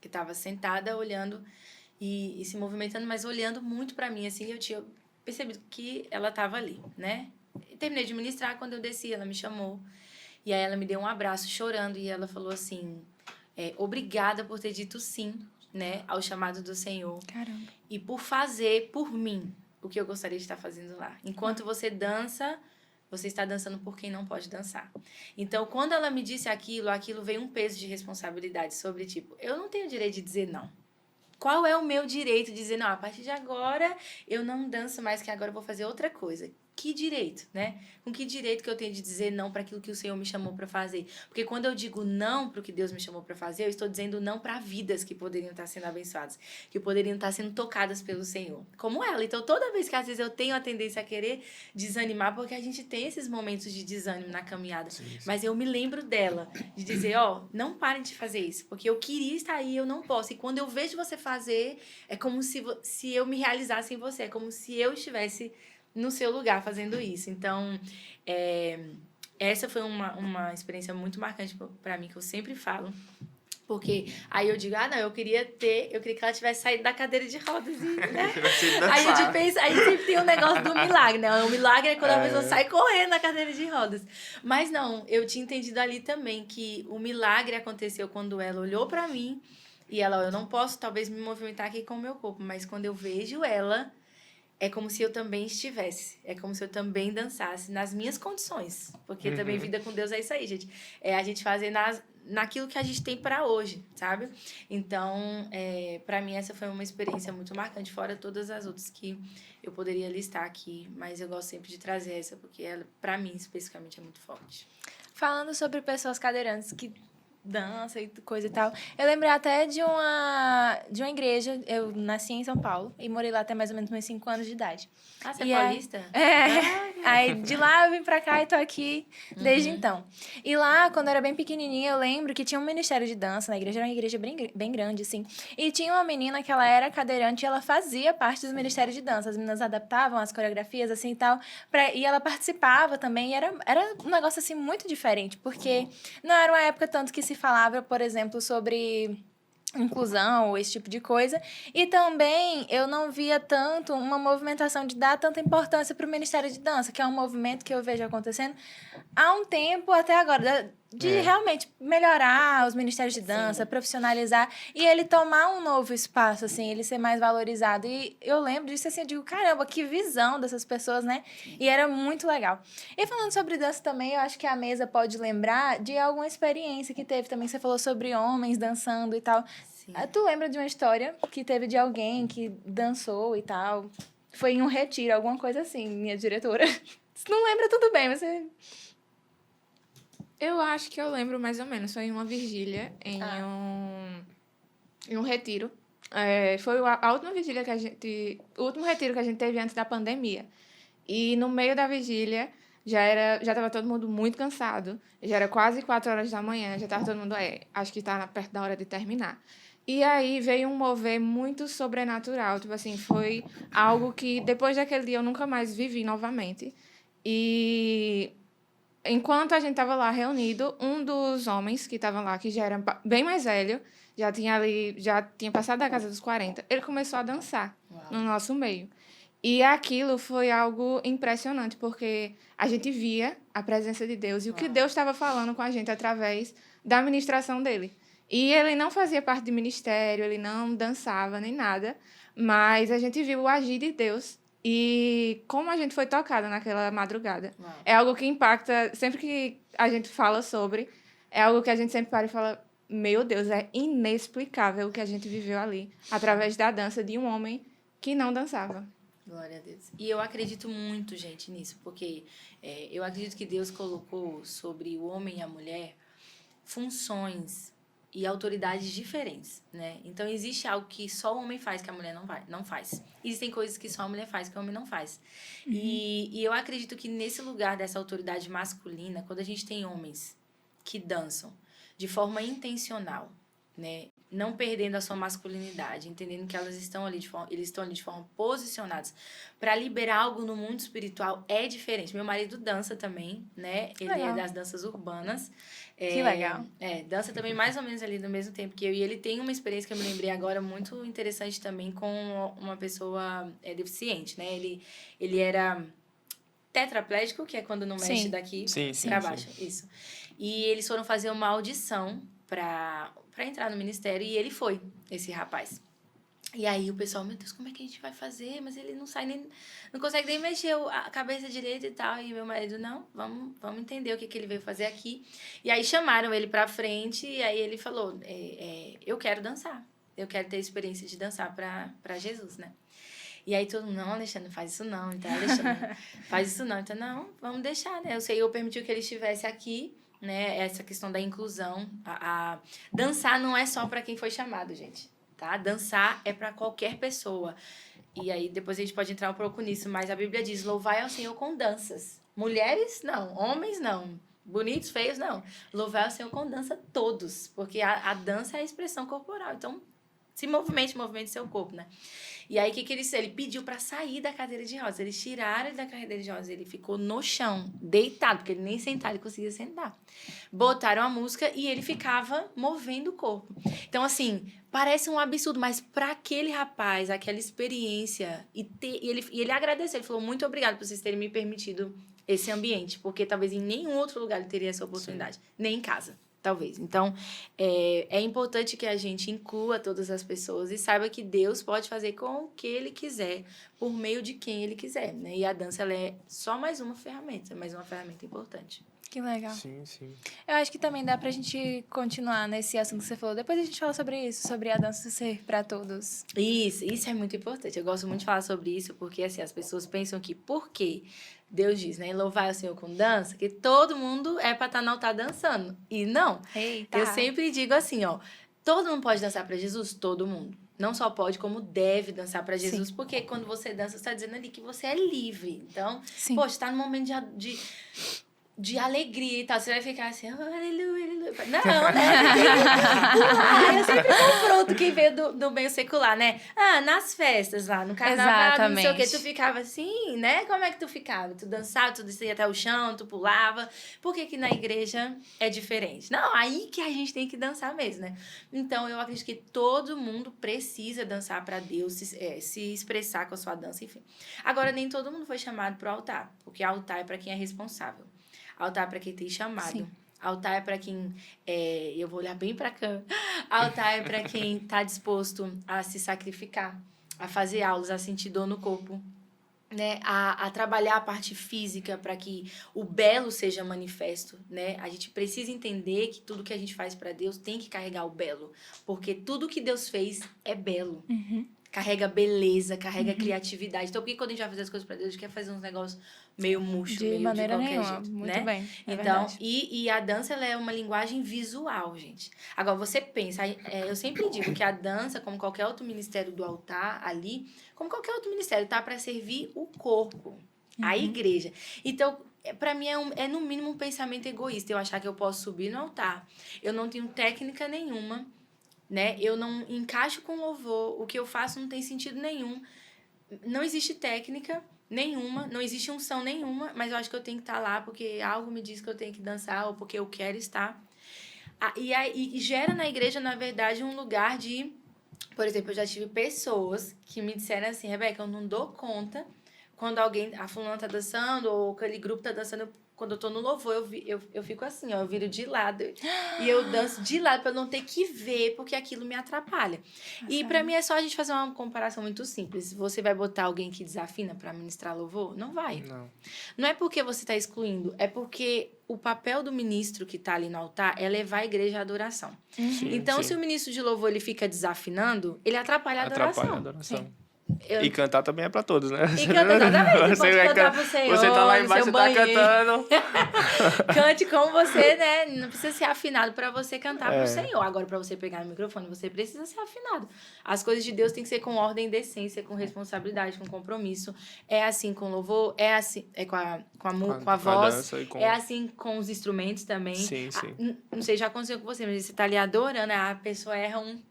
que estava sentada, olhando e se movimentando, mas olhando muito para mim, assim, eu tinha percebido que ela estava ali, né? E terminei de ministrar, quando eu desci, ela me chamou. E aí ela me deu um abraço, chorando, e ela falou assim, obrigada por ter dito sim, né, ao chamado do Senhor. Caramba. E por fazer por mim o que eu gostaria de estar fazendo lá. Enquanto você dança, você está dançando por quem não pode dançar. Então, quando ela me disse aquilo veio um peso de responsabilidade sobre, tipo, eu não tenho direito de dizer não. Qual é o meu direito de dizer, não, a partir de agora eu não danço mais, que agora eu vou fazer outra coisa? Que direito, né? Com que direito que eu tenho de dizer não para aquilo que o Senhor me chamou para fazer? Porque quando eu digo não para o que Deus me chamou para fazer, eu estou dizendo não para vidas que poderiam estar sendo abençoadas, que poderiam estar sendo tocadas pelo Senhor, como ela. Então, toda vez que às vezes eu tenho a tendência a querer desanimar, porque a gente tem esses momentos de desânimo na caminhada, mas eu me lembro dela, de dizer, não parem de fazer isso, porque eu queria estar aí, eu não posso. E quando eu vejo você fazer, é como se eu me realizasse em você, é como se eu estivesse no seu lugar fazendo isso. Então, essa foi uma experiência muito marcante para mim, que eu sempre falo. Porque aí eu digo, não, eu queria que ela tivesse saído da cadeira de rodas. E, né? Aí a gente pensa, a gente sempre tem um negócio do milagre, né? O milagre é quando a pessoa sai correndo na cadeira de rodas. Mas não, eu tinha entendido ali também que o milagre aconteceu quando ela olhou para mim e ela, eu não posso talvez me movimentar aqui com o meu corpo, mas quando eu vejo ela, é como se eu também estivesse. É como se eu também dançasse nas minhas condições. Porque também vida com Deus é isso aí, gente. É a gente fazer naquilo que a gente tem para hoje, sabe? Então, para mim, essa foi uma experiência muito marcante, fora todas as outras que eu poderia listar aqui. Mas eu gosto sempre de trazer essa, porque ela, para mim, especificamente, é muito forte. Falando sobre pessoas cadeirantes que dança e coisa e tal. Eu lembrei até de uma igreja. Eu nasci em São Paulo e morei lá até mais ou menos meus 5 anos de idade. Você E é paulista? Aí de lá eu vim pra cá e tô aqui desde então. E lá, quando eu era bem pequenininha, eu lembro que tinha um ministério de dança na igreja. Era uma igreja bem grande, assim. E tinha uma menina que ela era cadeirante e ela fazia parte do ministério de dança. As meninas adaptavam as coreografias, assim, e tal. E ela participava também. E era um negócio, assim, muito diferente. Porque não era uma época tanto que se falava, por exemplo, sobre inclusão ou esse tipo de coisa. E também eu não via tanto uma movimentação de dar tanta importância para o Ministério de Dança, que é um movimento que eu vejo acontecendo há um tempo até agora, de realmente melhorar os ministérios de dança, profissionalizar e ele tomar um novo espaço, assim, ele ser mais valorizado. E eu lembro disso, assim, eu digo, caramba, que visão dessas pessoas, né? E era muito legal. E falando sobre dança também, eu acho que a mesa pode lembrar de alguma experiência que teve também. Você falou sobre homens dançando e tal. Sim. Tu lembra de uma história que teve de alguém que dançou e tal? Foi em um retiro, alguma coisa assim, minha diretora. Se não lembra, tudo bem, você... Eu acho que eu lembro mais ou menos. Foi em uma vigília, em um retiro. Foi a última vigília o último retiro que a gente teve antes da pandemia. E no meio da vigília, já estava todo mundo muito cansado. Já era quase 4 horas da manhã, já estava todo mundo, acho que está perto da hora de terminar. E aí veio um mover muito sobrenatural. Tipo assim, foi algo que depois daquele dia eu nunca mais vivi novamente. E enquanto a gente estava lá reunido, um dos homens que estavam lá, que já era bem mais velho, já tinha passado da casa dos 40, ele começou a dançar no nosso meio. E aquilo foi algo impressionante, porque a gente via a presença de Deus e o que Deus estava falando com a gente através da ministração dele. E ele não fazia parte de ministério, ele não dançava nem nada, mas a gente viu o agir de Deus e como a gente foi tocada naquela madrugada. É algo que impacta, sempre que a gente fala sobre, é algo que a gente sempre para e fala, meu Deus, é inexplicável o que a gente viveu ali, através da dança de um homem que não dançava. Glória a Deus. E eu acredito muito, gente, nisso, porque eu acredito que Deus colocou sobre o homem e a mulher funções e autoridades diferentes, né? Então, existe algo que só o homem faz que a mulher não faz. Existem coisas que só a mulher faz que o homem não faz. E eu acredito que nesse lugar dessa autoridade masculina, quando a gente tem homens que dançam de forma intencional, né? não perdendo a sua masculinidade, entendendo que eles estão ali de forma posicionados para liberar algo no mundo espiritual é diferente. Meu marido dança também, né? Ele é Legal. das danças urbanas. Que legal. Dança também mais ou menos ali no mesmo tempo que eu. E ele tem uma experiência que eu me lembrei agora muito interessante também com uma pessoa deficiente, né? Ele era tetraplégico, que é quando não mexe Sim. daqui Sim, pra sim. baixo. Isso. E eles foram fazer uma audição pra entrar no ministério e ele foi, esse rapaz. E aí o pessoal, meu Deus, como é que a gente vai fazer? Mas ele não sai nem... Não consegue nem mexer a cabeça direita e tal. E meu marido, não, vamos entender o que ele veio fazer aqui. E aí chamaram ele pra frente e aí ele falou, eu quero dançar. Eu quero ter a experiência de dançar pra Jesus, né? E aí todo mundo, não, Alexandre, faz isso não. Então, Alexandre, faz isso não. Então, não, vamos deixar, né? O Senhor permitiu que ele estivesse aqui, né? Essa questão da inclusão. Dançar não é só para quem foi chamado, gente. Tá? Dançar é para qualquer pessoa. E aí depois a gente pode entrar um pouco nisso, mas a Bíblia diz, louvai ao Senhor com danças. Mulheres, não. Homens, não. Bonitos, feios, não. Louvai ao Senhor com dança todos. Porque a dança é a expressão corporal. Então, se movimente seu corpo, né? E aí, o que ele pediu para sair da cadeira de rodas. Eles tiraram ele da cadeira de rodas. Ele ficou no chão, deitado, porque ele nem sentar, ele conseguia sentar. Botaram a música e ele ficava movendo o corpo. Então, assim, parece um absurdo, mas para aquele rapaz, aquela experiência, e ele agradeceu, ele falou, muito obrigado por vocês terem me permitido esse ambiente, porque talvez em nenhum outro lugar ele teria essa oportunidade, nem em casa. Talvez. Então, é importante que a gente inclua todas as pessoas e saiba que Deus pode fazer com o que Ele quiser, por meio de quem Ele quiser, né? E a dança, ela é só mais uma ferramenta importante. Que legal. Sim, sim. Eu acho que também dá pra gente continuar nesse assunto que você falou. Depois a gente fala sobre isso, sobre a dança ser pra todos. Isso é muito importante. Eu gosto muito de falar sobre isso, porque assim, as pessoas pensam que por quê? Deus diz, né? Louvar o Senhor com dança, que todo mundo é pra estar no altar dançando. E não. Eita. Eu sempre digo assim, ó. Todo mundo pode dançar pra Jesus? Todo mundo. Não só pode, como deve dançar pra Jesus. Sim. Porque quando você dança, você tá dizendo ali que você é livre. Então, Sim. poxa, tá num momento de alegria e tal. Você vai ficar assim, oh, aleluia, aleluia. Não, né? Eu sempre confronto quem veio do meio secular, né? Nas festas lá, no carnaval, Exatamente. não sei o quê. Tu ficava assim, né? Como é que tu ficava? Tu dançava, tu descia até o chão, tu pulava. Por que na igreja é diferente? Não, aí que a gente tem que dançar mesmo, né? Então, eu acredito que todo mundo precisa dançar pra Deus, se expressar com a sua dança, enfim. Agora, nem todo mundo foi chamado pro altar, porque altar é pra quem é responsável. Altar é para quem tem chamado. Sim. Altar é para quem... eu vou olhar bem para cá. Altar é para quem está disposto a se sacrificar, a fazer aulas, a sentir dor no corpo, né? A trabalhar a parte física para que o belo seja manifesto, né? A gente precisa entender que tudo que a gente faz para Deus tem que carregar o belo, porque tudo que Deus fez é belo. Uhum. Carrega beleza, carrega criatividade. Então, por que quando a gente vai fazer as coisas pra Deus, a gente quer fazer uns negócios meio murcho, de meio maneira de qualquer nenhuma. jeito, Muito né? bem, é então, verdade. E a dança, ela é uma linguagem visual, gente. Agora, você pensa, eu sempre digo que a dança, como qualquer outro ministério do altar ali, como qualquer outro ministério, tá para servir o corpo, a igreja. Então, para mim, é no mínimo um pensamento egoísta eu achar que eu posso subir no altar. Eu não tenho técnica nenhuma, né? Eu não encaixo com louvor, o que eu faço não tem sentido nenhum. Não existe técnica nenhuma, não existe unção nenhuma, mas eu acho que eu tenho que estar lá porque algo me diz que eu tenho que dançar ou porque eu quero estar. E gera na igreja, na verdade, um lugar de... Por exemplo, eu já tive pessoas que me disseram assim, Rebeca, eu não dou conta quando a fulana tá dançando ou aquele grupo tá dançando, quando eu tô no louvor, eu fico assim, ó, eu viro de lado. E eu danço de lado pra eu não ter que ver, porque aquilo me atrapalha. E pra mim é só a gente fazer uma comparação muito simples. Você vai botar alguém que desafina pra ministrar louvor? Não vai. Não. Não é porque você tá excluindo, é porque o papel do ministro que tá ali no altar é levar a igreja à adoração. Sim, então, sim. se o ministro de louvor ele fica desafinando, ele atrapalha a adoração. Atrapalha a adoração. Sim. E cantar também é pra todos, né? E cantar, exatamente. Você pode cantar pro Senhor, você tá lá no embaixo, seu você tá banheiro. cantando. Cante como você, né? Não precisa ser afinado para você cantar pro É. Senhor. Agora, para você pegar o microfone, você precisa ser afinado. As coisas de Deus têm que ser com ordem e decência, com responsabilidade, com compromisso. É assim com louvor, é assim com a voz, dança e com... é assim com os instrumentos também. Sim, sim. Não sei, já aconteceu com você, mas você tá ali adorando, a pessoa erra um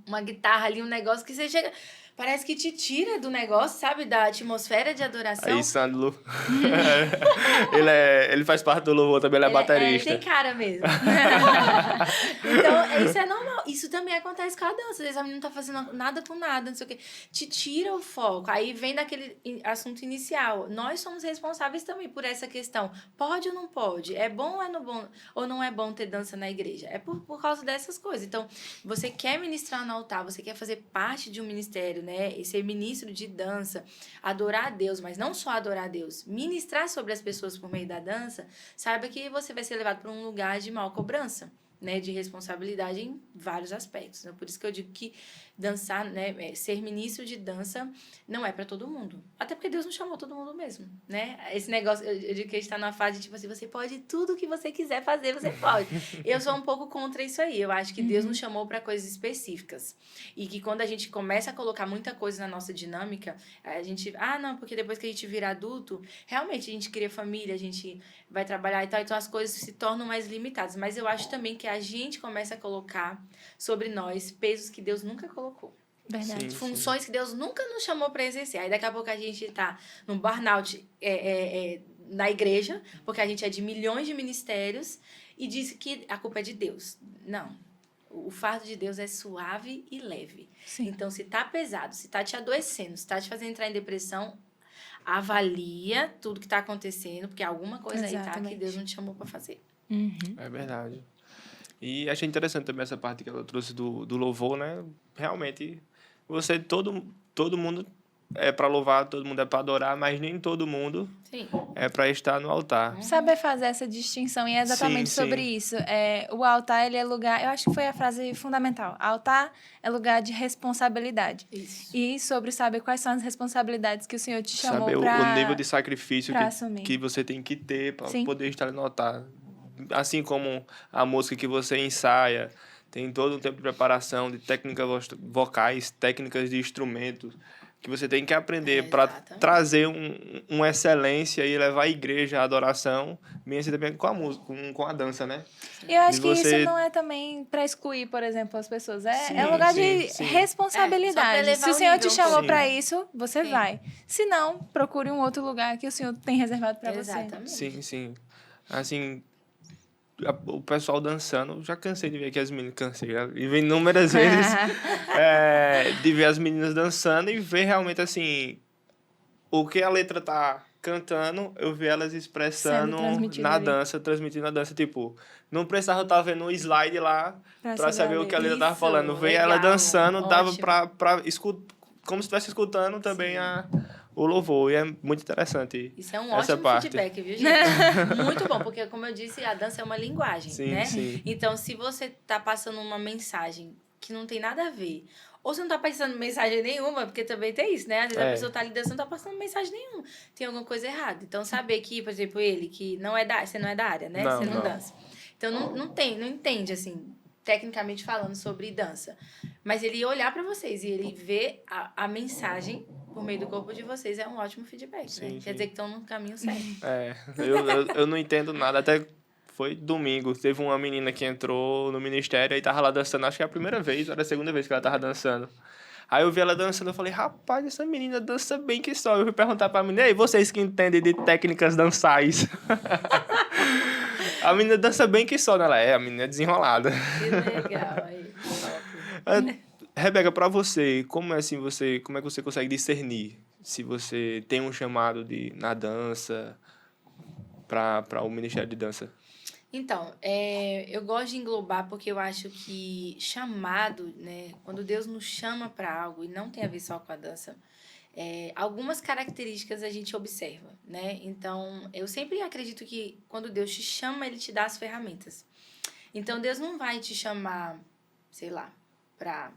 uma guitarra ali, um negócio que você chega... Parece que te tira do negócio, sabe? Da atmosfera de adoração. Aí, Sandro, ele faz parte do louvor também, ele é Ele baterista. tem cara mesmo. Então, isso é normal. Isso também acontece com a dança. Às vezes a menina não tá fazendo nada com nada, não sei o quê. Te tira o foco. Aí vem daquele assunto inicial. Nós somos responsáveis também por essa questão. Pode ou não pode? É bom ou não é bom ter dança na igreja? É por causa dessas coisas. Então, você quer ministrar no altar, você quer fazer parte de um ministério, né? E ser ministro de dança, adorar a Deus, mas não só adorar a Deus, ministrar sobre as pessoas por meio da dança, saiba que você vai ser levado para um lugar de mal cobrança, né? De responsabilidade em vários aspectos. Então, por isso que eu digo que dançar, né? Ser ministro de dança não é para todo mundo. Até porque Deus não chamou todo mundo mesmo, né? Esse negócio, eu digo que a gente tá numa fase, tipo assim, você pode tudo que você quiser fazer, você pode. Eu sou um pouco contra isso aí. Eu acho que Deus nos chamou para coisas específicas. E que quando a gente começa a colocar muita coisa na nossa dinâmica, a gente... não, porque depois que a gente vira adulto, realmente a gente cria família, a gente vai trabalhar e tal, então as coisas se tornam mais limitadas. Mas eu acho também que a gente começa a colocar sobre nós pesos que Deus nunca colocou. Verdade. Sim. Funções que Deus nunca nos chamou para exercer. Aí daqui a pouco a gente tá num burnout na igreja, porque a gente é de milhões de ministérios e diz que a culpa é de Deus. Não. O fardo de Deus é suave e leve. Sim. Então, se tá pesado, se tá te adoecendo, se tá te fazendo entrar em depressão, avalia tudo que tá acontecendo, porque alguma coisa aí tá que Exatamente. Deus não te chamou para fazer. É verdade. E achei interessante também essa parte que ela trouxe do louvor, né? Realmente, todo mundo é para louvar, todo mundo é para adorar, mas nem todo mundo Sim. é para estar no altar. Saber fazer essa distinção, e é exatamente Sim, sobre sim. isso. O altar, ele é lugar... Eu acho que foi a frase fundamental. Altar é lugar de responsabilidade. Isso. E sobre saber quais são as responsabilidades que o Senhor te chamou Saber para o nível de sacrifício pra assumir. que você tem que ter para Sim. poder estar no altar. Assim como a música que você ensaia, tem todo um tempo de preparação, de técnicas vocais, técnicas de instrumentos, que você tem que aprender para Exatamente. trazer uma excelência e levar a igreja, a adoração, bem assim também com a música, com a dança, né? E eu acho E que você- isso não é também para excluir, por exemplo, as pessoas. Sim, É lugar sim, de sim. responsabilidade. É, só pra elevar Se o o Senhor te nível um chamou pouco. para Sim. isso, você Sim. vai. Se não, procure um outro lugar que o Senhor tem reservado para você. Exatamente. Sim, sim. Assim, o pessoal dançando, já cansei de ver que as meninas, cansei, já, e vi inúmeras vezes de ver as meninas dançando e ver realmente assim, o que a letra tá cantando, eu vi elas expressando Sendo transmitido na ali. dança, transmitindo na dança, tipo, não precisava estar vendo um slide lá Pra pra saber saber a o que a letra. letra tava Isso, falando, ver ela legal, dançando, dava ótimo. pra escutar, como se estivesse escutando também o louvor, e é muito interessante Isso é um essa ótimo parte. feedback, viu, gente? Muito bom, porque, como eu disse, a dança é uma linguagem, Sim, né? sim. Então, se você tá passando uma mensagem que não tem nada a ver, ou você não tá passando mensagem nenhuma, porque também tem isso, né? Às vezes a É. pessoa tá ali dançando, não tá passando mensagem nenhuma. Tem alguma coisa errada. Então, saber que, por exemplo, ele, que não é você não é da área, né? Não, Você não não. dança. Então, não entende, assim, tecnicamente falando sobre dança. Mas ele olhar pra vocês e ele ver a mensagem por meio do corpo de vocês é um ótimo feedback, Sim, né? sim. Quer dizer que estão no caminho certo. Eu não entendo nada, até foi domingo, teve uma menina que entrou no ministério e tava lá dançando, acho que é a primeira vez, ou era a segunda vez que ela tava dançando. Aí eu vi ela dançando, eu falei, rapaz, essa menina dança bem que só. Eu fui perguntar pra menina, ei, vocês que entendem de técnicas dançais? A menina dança bem que só, né? Ela a menina é desenrolada. Que legal aí. Top. Rebeca, pra você, como é que você consegue discernir se você tem um chamado na dança para o Ministério de Dança? Então, eu gosto de englobar porque eu acho que chamado, né? Quando Deus nos chama para algo e não tem a ver só com a dança, algumas características a gente observa, né? Então, eu sempre acredito que quando Deus te chama, Ele te dá as ferramentas. Então, Deus não vai te chamar, sei lá, para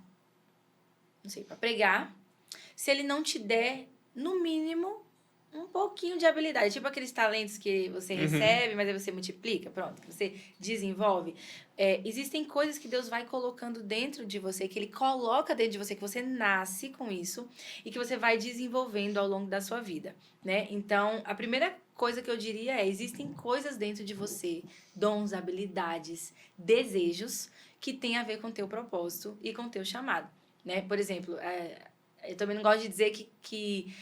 pregar, se Ele não te der, no mínimo, um pouquinho de habilidade. Tipo aqueles talentos que você recebe, mas aí você multiplica, pronto, que você desenvolve. Existem coisas que Deus vai colocando dentro de você, que Ele coloca dentro de você, que você nasce com isso e que você vai desenvolvendo ao longo da sua vida, né? Então, a primeira coisa que eu diria existem coisas dentro de você, dons, habilidades, desejos, que tem a ver com o teu propósito e com o teu chamado, né? Por exemplo, eu também não gosto de dizer que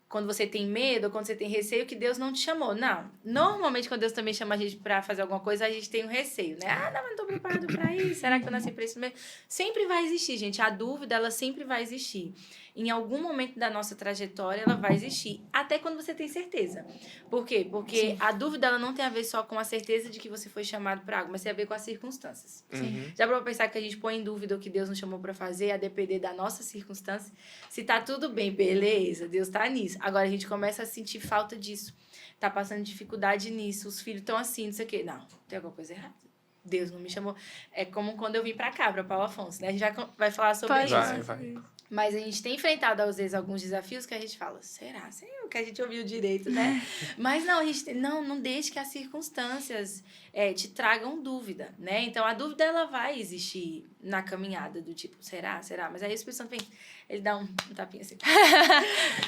quando você tem medo ou quando você tem receio, que Deus não te chamou. Não. Normalmente, quando Deus também chama a gente para fazer alguma coisa, a gente tem um receio, né? Ah, não, mas não tô preparado para isso. Será que eu nasci para isso mesmo? Sempre vai existir, gente. A dúvida, ela sempre vai existir. Em algum momento da nossa trajetória, ela vai existir. Até quando você tem certeza. Por quê? Porque a dúvida, ela não tem a ver só com a certeza de que você foi chamado para algo, mas tem a ver com as circunstâncias. Já para pensar que a gente põe em dúvida o que Deus nos chamou para fazer, a depender da nossa circunstância. Se tá tudo bem, beleza, Deus tá nisso. Agora a gente começa a sentir falta disso. Tá passando dificuldade nisso, os filhos estão assim, não sei o quê. Não, tem alguma coisa errada. Deus não me chamou. É como quando eu vim para cá, para Paulo Afonso, né? A gente vai falar sobre isso. Vai. Mas a gente tem enfrentado, às vezes, alguns desafios que a gente fala, será? Senhor, que a gente ouviu direito, né? Mas não, não deixe que as circunstâncias te tragam dúvida, né? Então, a dúvida, ela vai existir na caminhada do tipo, será? Mas aí o Espírito Santo vem, ele dá um tapinha assim.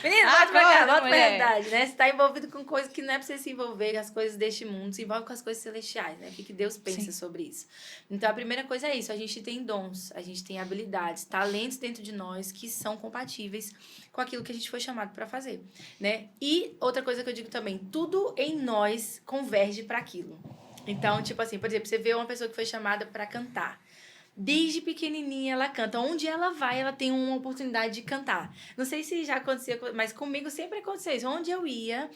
Menina, volta pra cá, volta pra realidade, né? Você tá envolvido com coisas que não é pra você se envolver com as coisas deste mundo, se envolve com as coisas celestiais, né? O que Deus pensa sobre isso. Então, a primeira coisa é isso, a gente tem dons, a gente tem habilidades, talentos dentro de nós que são compatíveis com aquilo que a gente foi chamado para fazer, né? E outra coisa que eu digo também, tudo em nós converge para aquilo. Então, tipo assim, por exemplo, você vê uma pessoa que foi chamada para cantar. Desde pequenininha ela canta. Onde ela vai, ela tem uma oportunidade de cantar. Não sei se já acontecia, mas comigo sempre aconteceu isso. Onde eu ia,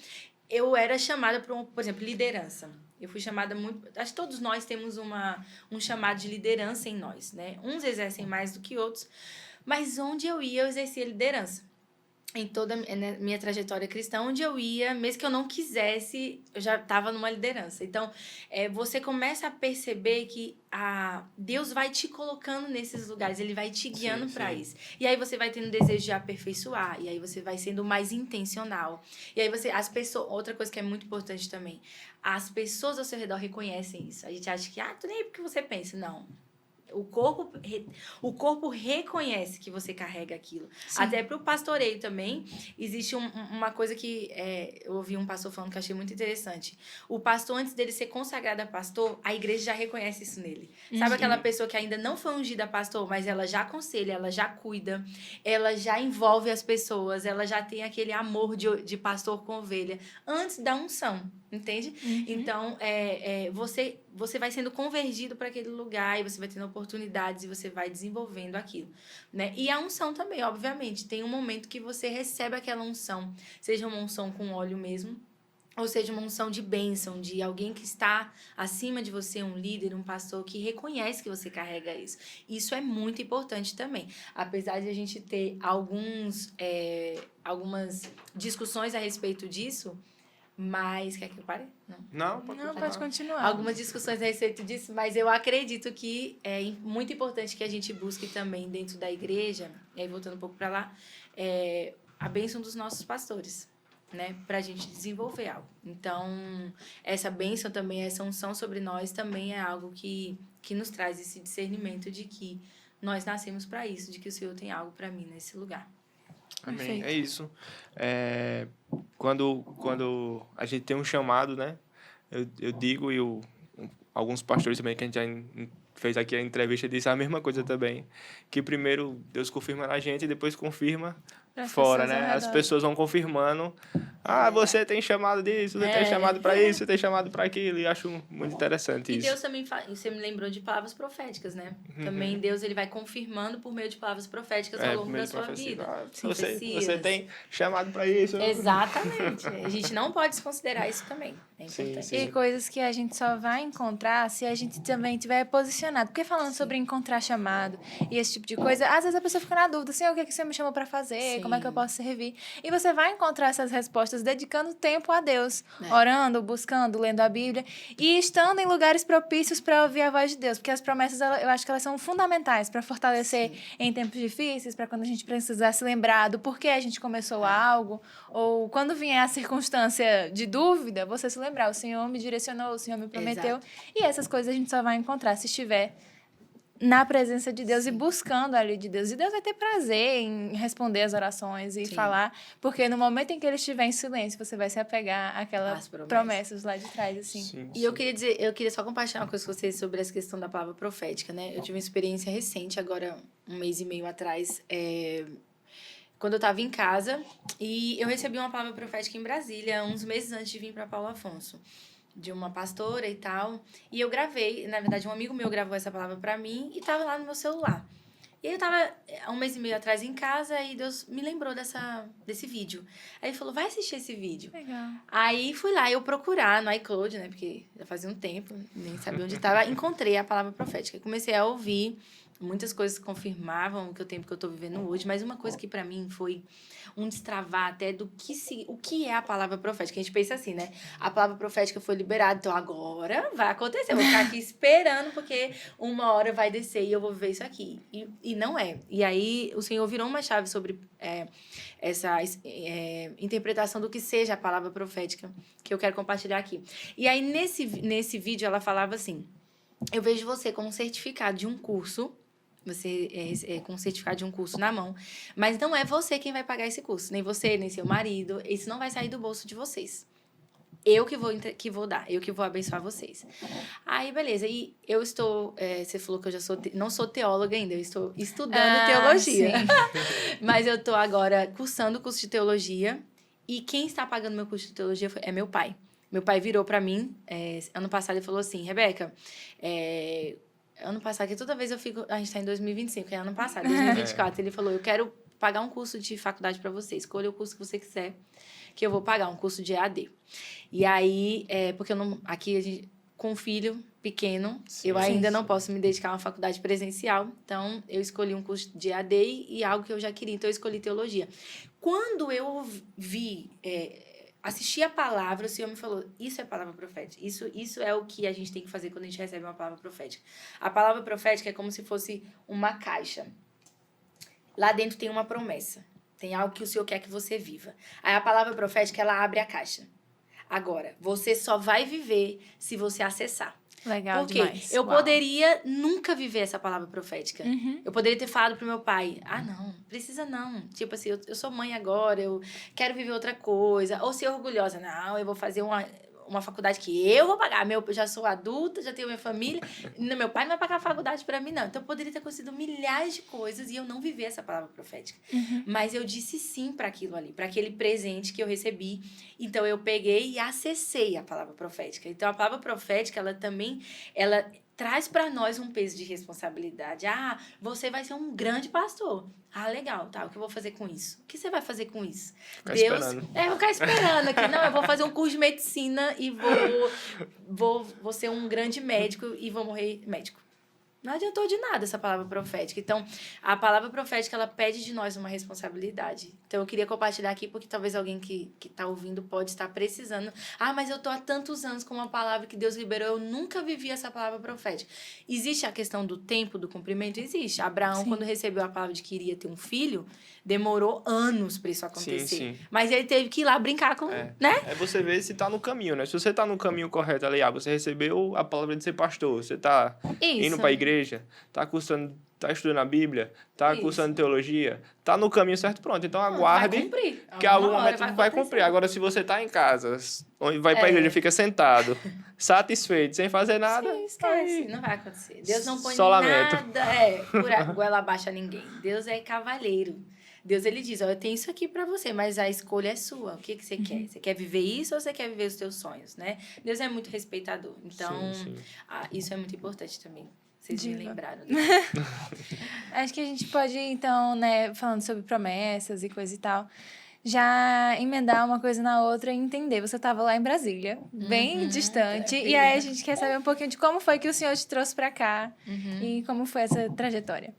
eu era chamada para, por exemplo, liderança. Eu fui chamada muito... Acho que todos nós temos um chamado de liderança em nós, né? Uns exercem mais do que outros. Mas onde eu ia, eu exercia liderança. Em toda a minha trajetória cristã, onde eu ia, mesmo que eu não quisesse, eu já estava numa liderança. Então, você começa a perceber que Deus vai te colocando nesses lugares, Ele vai te guiando para isso. E aí você vai tendo desejo de aperfeiçoar, e aí você vai sendo mais intencional. E aí as pessoas... Outra coisa que é muito importante também, as pessoas ao seu redor reconhecem isso. A gente acha que, tu nem é porque você pensa. Não. O corpo reconhece que você carrega aquilo. Sim. Até para o pastoreio também, existe uma coisa que eu ouvi um pastor falando que eu achei muito interessante. O pastor, antes dele ser consagrado a pastor, a igreja já reconhece isso nele. Sabe aquela pessoa que ainda não foi ungida a pastor, mas ela já aconselha, ela já cuida, ela já envolve as pessoas, ela já tem aquele amor de pastor com ovelha, antes da unção, entende? Então, você vai sendo convergido para aquele lugar e você vai tendo oportunidades e você vai desenvolvendo aquilo, né? E a unção também, obviamente. Tem um momento que você recebe aquela unção, seja uma unção com óleo mesmo, ou seja uma unção de bênção, de alguém que está acima de você, um líder, um pastor, que reconhece que você carrega isso. Isso é muito importante também. Apesar de a gente ter algumas discussões a respeito disso, mas... Quer que eu pare? Não, pode continuar. Algumas discussões a respeito disso, mas eu acredito que é muito importante que a gente busque também dentro da igreja, e aí voltando um pouco para lá, a bênção dos nossos pastores, né? Para a gente desenvolver algo. Então, essa bênção também, essa unção sobre nós também é algo que nos traz esse discernimento de que nós nascemos para isso, de que o Senhor tem algo para mim nesse lugar. Amém. Perfeito. É isso. Quando a gente tem um chamado, né? Eu digo, e alguns pastores também que a gente já fez aqui a entrevista disse a mesma coisa também, que primeiro Deus confirma na gente e depois confirma fora, né? As pessoas vão confirmando, você tem chamado disso, você tem chamado para isso, você tem chamado para aquilo, e acho muito interessante isso. E Deus também você me lembrou de palavras proféticas, né? Também Deus, ele vai confirmando por meio de palavras proféticas ao longo da sua vida. Você tem chamado para isso. Exatamente. A gente não pode desconsiderar isso também. É importante. Sim. E coisas que a gente só vai encontrar se a gente também tiver posicionado. Porque falando sobre encontrar chamado e esse tipo de coisa, às vezes a pessoa fica na dúvida, assim, o que você me chamou para fazer? Como é que eu posso servir? E você vai encontrar essas respostas dedicando tempo a Deus, orando, buscando, lendo a Bíblia e estando em lugares propícios para ouvir a voz de Deus. Porque as promessas, eu acho que elas são fundamentais para fortalecer em tempos difíceis, para quando a gente precisar se lembrar do porquê a gente começou algo, ou quando vier a circunstância de dúvida, você se lembrar, o Senhor me direcionou, o Senhor me prometeu. Exato. E essas coisas a gente só vai encontrar se estiver na presença de Deus e buscando ali de Deus. E Deus vai ter prazer em responder as orações e Sim. falar, porque no momento em que ele estiver em silêncio, você vai se apegar àquelas As promessas. promessas lá de trás, assim. Sim, E eu queria dizer, eu queria só compartilhar uma coisa com vocês sobre essa questão da palavra profética, né? Eu tive uma experiência recente, agora 1 mês e meio atrás, quando eu estava em casa, e eu recebi uma palavra profética em Brasília, uns meses antes de vir para Paulo Afonso, de uma pastora e tal. E eu gravei, na verdade, um amigo meu gravou essa palavra para mim e estava lá no meu celular. E aí eu tava 1 mês e meio atrás em casa e Deus me lembrou desse vídeo. Aí ele falou, vai assistir esse vídeo. Legal. Aí fui lá eu procurar no iCloud, né? Porque já fazia um tempo, nem sabia onde estava. Encontrei a palavra profética. E comecei a ouvir. Muitas coisas confirmavam o tempo que eu estou vivendo hoje. Mas uma coisa que para mim foi um destravar até o que é a palavra profética. A gente pensa assim, né? A palavra profética foi liberada, então agora vai acontecer. Eu vou ficar aqui esperando porque uma hora vai descer e eu vou viver isso aqui. E não é. E aí o Senhor virou uma chave sobre essa interpretação do que seja a palavra profética que eu quero compartilhar aqui. E aí nesse vídeo ela falava assim, eu vejo você como um certificado de um curso, você com um certificado de um curso na mão, mas não é você quem vai pagar esse curso, nem você, nem seu marido, isso não vai sair do bolso de vocês. Eu que vou dar, eu que vou abençoar vocês. Aí, beleza, e eu estou, você falou que eu não sou teóloga ainda, eu estou estudando teologia. Mas eu estou agora cursando o curso de teologia, e quem está pagando meu curso de teologia é meu pai. Meu pai virou para mim, ano passado, e falou assim, Rebeca, ano passado, que toda vez a gente está em 2025, é ano passado, 2024, ele falou, eu quero pagar um curso de faculdade para você, escolha o curso que você quiser, que eu vou pagar, um curso de EAD. E aí, porque aqui, com um filho pequeno, eu ainda não posso me dedicar a uma faculdade presencial, então eu escolhi um curso de EAD e algo que eu já queria, então eu escolhi teologia. Quando eu assisti a palavra, o Senhor me falou, isso é palavra profética, isso é o que a gente tem que fazer quando a gente recebe uma palavra profética. A palavra profética é como se fosse uma caixa. Lá dentro tem uma promessa, tem algo que o Senhor quer que você viva. Aí a palavra profética, ela abre a caixa. Agora, você só vai viver se você acessar. Legal Por quê? demais. Eu Uau. poderia nunca viver essa palavra profética. Uhum. Eu poderia ter falado pro meu pai, não, precisa não. Tipo assim, eu sou mãe agora, eu quero viver outra coisa. Ou ser orgulhosa, não, eu vou fazer uma faculdade que eu vou pagar. Eu já sou adulta, já tenho minha família. Meu pai não vai pagar a faculdade para mim, não. Então, eu poderia ter acontecido milhares de coisas e eu não viver essa palavra profética. Uhum. Mas eu disse sim para aquilo ali, para aquele presente que eu recebi. Então, eu peguei e acessei a palavra profética. Então, a palavra profética, ela traz para nós um peso de responsabilidade. Você vai ser um grande pastor. Legal, tá. O que eu vou fazer com isso? O que você vai fazer com isso? Ficar esperando. Eu vou ficar esperando aqui. Não, eu vou fazer um curso de medicina e vou ser um grande médico e vou morrer médico. Não adiantou de nada essa palavra profética. Então, a palavra profética, ela pede de nós uma responsabilidade. Então, eu queria compartilhar aqui, porque talvez alguém que está ouvindo pode estar precisando. Mas eu estou há tantos anos com uma palavra que Deus liberou, eu nunca vivi essa palavra profética. Existe a questão do tempo, do cumprimento? Existe. Abraão, quando recebeu a palavra de que iria ter um filho, demorou anos para isso acontecer. Sim. Mas ele teve que ir lá brincar com, né? É você ver se tá no caminho, né? Se você tá no caminho correto ali, você recebeu a palavra de ser pastor, você tá indo pra igreja, tá estudando a Bíblia, tá cursando teologia, tá no caminho certo, pronto. Então aguarde Vai cumprir. que algum momento vai cumprir. Agora, se você tá em casa, vai pra igreja, fica sentado, satisfeito, sem fazer nada, Esquece, não vai acontecer. Deus não põe só lamento. nada por goela abaixo a ninguém. Deus é cavalheiro. Deus, ele diz, eu tenho isso aqui pra você, mas a escolha é sua. O que você quer? Você quer viver isso ou você quer viver os teus sonhos, né? Deus é muito respeitador. Então, isso é muito importante também. Vocês me lembraram. Né? Acho que a gente pode, então, né, falando sobre promessas e coisa e tal, já emendar uma coisa na outra e entender. Você estava lá em Brasília, bem distante, e aí a gente quer saber um pouquinho de como foi que o Senhor te trouxe para cá e como foi essa trajetória.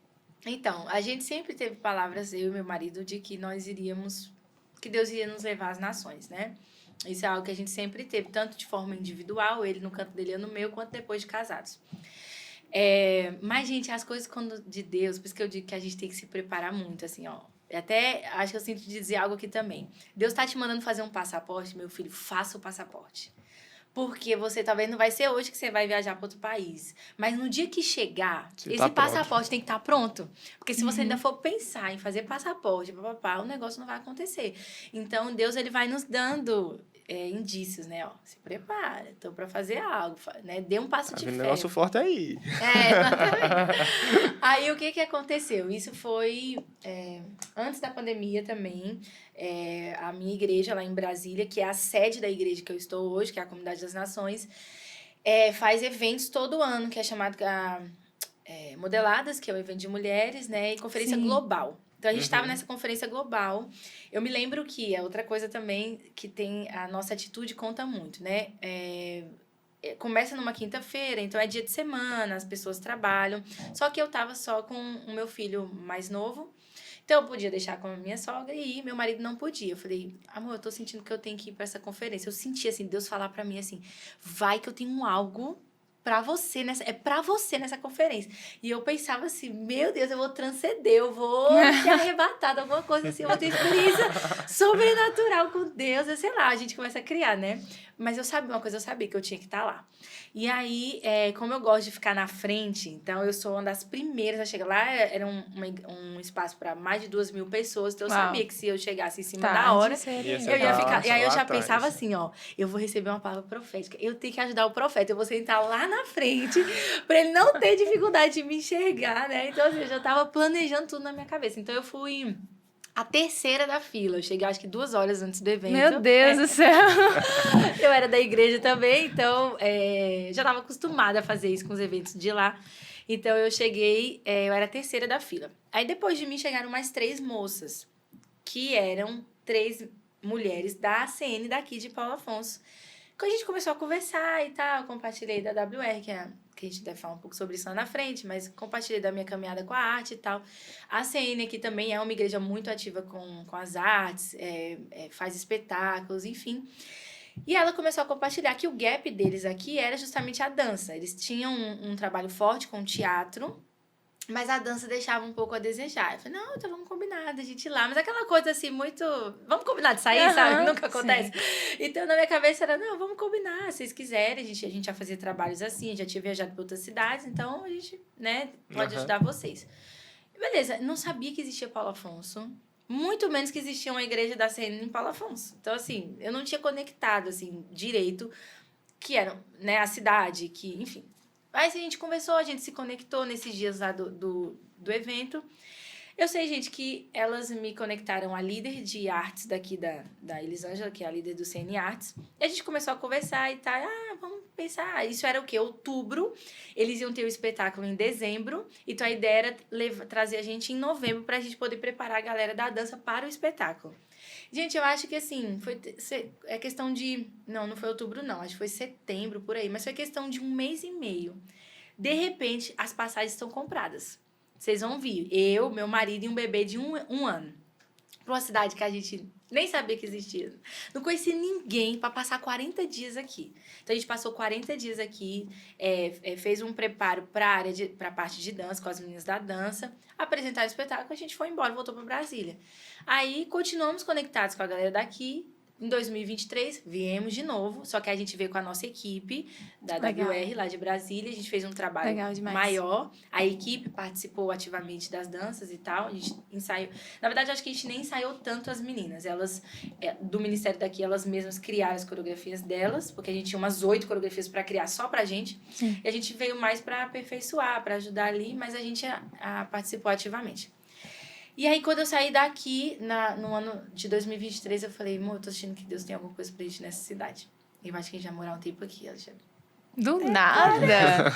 Então, a gente sempre teve palavras, eu e meu marido, de que que Deus iria nos levar às nações, né? Isso é algo que a gente sempre teve, tanto de forma individual, ele no canto dele, eu no meu, quanto depois de casados. Mas, gente, as coisas de Deus, por isso que eu digo que a gente tem que se preparar muito, assim, ó. Até, acho que eu sinto de dizer algo aqui também. Deus tá te mandando fazer um passaporte, meu filho, faça o passaporte. Porque você talvez não vai ser hoje que você vai viajar para outro país. Mas no dia que chegar, Você esse tá passaporte tem que estar pronto. Porque se você ainda for pensar em fazer passaporte, papapá, o negócio não vai acontecer. Então, Deus ele vai nos dando indícios, né? Ó, se prepara, estou para fazer algo, né? Dê um passo Tá de vendo fé. negócio forte aí. Exatamente. Aí, o que aconteceu? Isso foi antes da pandemia também. A minha igreja lá em Brasília, que é a sede da igreja que eu estou hoje, que é a Comunidade das Nações, faz eventos todo ano, que é chamado Modeladas, que é o evento de mulheres, né? E Conferência Sim. Global. Então, a gente estava nessa conferência global. Eu me lembro que é outra coisa também que tem a nossa atitude conta muito, né? Começa numa quinta-feira, então é dia de semana, as pessoas trabalham. Só que eu tava só com o meu filho mais novo. Então, eu podia deixar com a minha sogra e meu marido não podia. Eu falei, amor, eu tô sentindo que eu tenho que ir pra essa conferência. Eu senti, assim, Deus falar pra mim, assim, vai que eu tenho algo pra você nessa conferência. E eu pensava assim, meu Deus, eu vou transcender, eu vou ser arrebatada, alguma coisa assim, eu vou ter experiência sobrenatural com Deus, sei lá, a gente começa a criar, né? Mas eu sabia que eu tinha que estar lá. E aí, como eu gosto de ficar na frente, então eu sou uma das primeiras a chegar lá. Era um espaço para mais de 2.000 pessoas, então eu Uau. sabia que se eu chegasse em cima Tá, da hora, Ia eu ia sentar ficar. E aí eu lá já atrás. pensava assim, ó, eu vou receber uma palavra profética, eu tenho que ajudar o profeta, eu vou sentar lá na frente para ele não ter dificuldade de me enxergar, né? Então, assim, eu já tava planejando tudo na minha cabeça. Então, eu fui a terceira da fila. Eu cheguei, acho que 2 horas antes do evento. Meu Deus do céu. Eu era da igreja também, então já estava acostumada a fazer isso com os eventos de lá. Então, eu cheguei, eu era a terceira da fila. Aí, depois de mim, chegaram mais 3 moças, que eram 3 mulheres da ACN daqui de Paulo Afonso. Quando a gente começou a conversar e tal, eu compartilhei da WR, que a gente deve falar um pouco sobre isso lá na frente, mas compartilhei da minha caminhada com a arte e tal. A CN aqui também é uma igreja muito ativa com as artes, faz espetáculos, enfim. E ela começou a compartilhar que o gap deles aqui era justamente a dança. Eles tinham um trabalho forte com teatro, mas a dança deixava um pouco a desejar. Eu falei, não, então vamos combinar da gente ir lá. Mas aquela coisa assim, muito... Vamos combinar de sair, sabe? Nunca acontece. Então, na minha cabeça era, não, vamos combinar. Se vocês quiserem, a gente já fazia trabalhos assim, a gente já tinha viajado para outras cidades, então a gente, né, pode ajudar vocês. Beleza, não sabia que existia Paulo Afonso. Muito menos que existia uma igreja da CN em Paulo Afonso. Então, assim, eu não tinha conectado, assim, direito, que era, né, a cidade, que, enfim... Mas a gente conversou, a gente se conectou nesses dias lá do evento. Eu sei, gente, que elas me conectaram à líder de artes daqui da Elisângela, que é a líder do CN Artes. E a gente começou a conversar e tal. Vamos pensar. Isso era o quê? Outubro. Eles iam ter o espetáculo em dezembro. Então, a ideia era trazer a gente em novembro para a gente poder preparar a galera da dança para o espetáculo. Gente, eu acho que, assim, é questão de... Não foi outubro, não. Acho que foi setembro, por aí. Mas foi questão de 1 mês e meio. De repente, as passagens estão compradas. Vocês vão vir. Eu, meu marido e um bebê de um ano. Para uma cidade que a gente nem sabia que existia. Não conhecia ninguém para passar 40 dias aqui. Então, a gente passou 40 dias aqui, fez um preparo para a parte de dança, com as meninas da dança, apresentar o espetáculo, a gente foi embora, voltou para Brasília. Aí, continuamos conectados com a galera daqui. Em 2023, viemos de novo, só que a gente veio com a nossa equipe da WR lá de Brasília, a gente fez um trabalho maior, a equipe participou ativamente das danças e tal, a gente ensaiou. Na verdade, acho que a gente nem ensaiou tanto as meninas, elas, do Ministério daqui, elas mesmas criaram as coreografias delas, porque a gente tinha umas 8 coreografias para criar só pra gente, e a gente veio mais para aperfeiçoar, para ajudar ali, mas a gente participou ativamente. E aí, quando eu saí daqui, no ano de 2023, eu falei, amor, eu tô achando que Deus tem alguma coisa pra gente nessa cidade. Eu acho que a gente vai morar um tempo aqui, Alexandre. Do nada!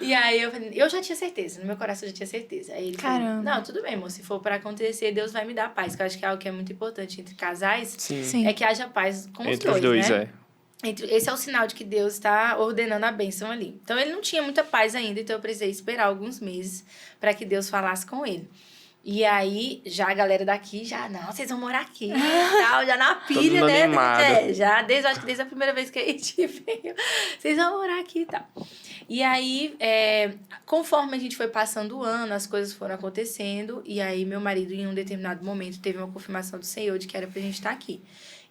E aí, eu já tinha certeza, no meu coração eu já tinha certeza. Aí ele falou, não, tudo bem, amor, se for pra acontecer, Deus vai me dar paz. Que eu acho que é algo que é muito importante entre casais, Sim. é que haja paz com entre os dois, né? Esse é o sinal de que Deus está ordenando a bênção ali. Então, ele não tinha muita paz ainda, então eu precisei esperar alguns meses para que Deus falasse com ele. E aí, já a galera daqui, não, vocês vão morar aqui e tal, já na pilha, né? Animado. Acho que desde a primeira vez que a gente veio, vocês vão morar aqui e tal. E aí, conforme a gente foi passando o ano, as coisas foram acontecendo. E aí, meu marido, em um determinado momento, teve uma confirmação do Senhor de que era pra gente estar aqui.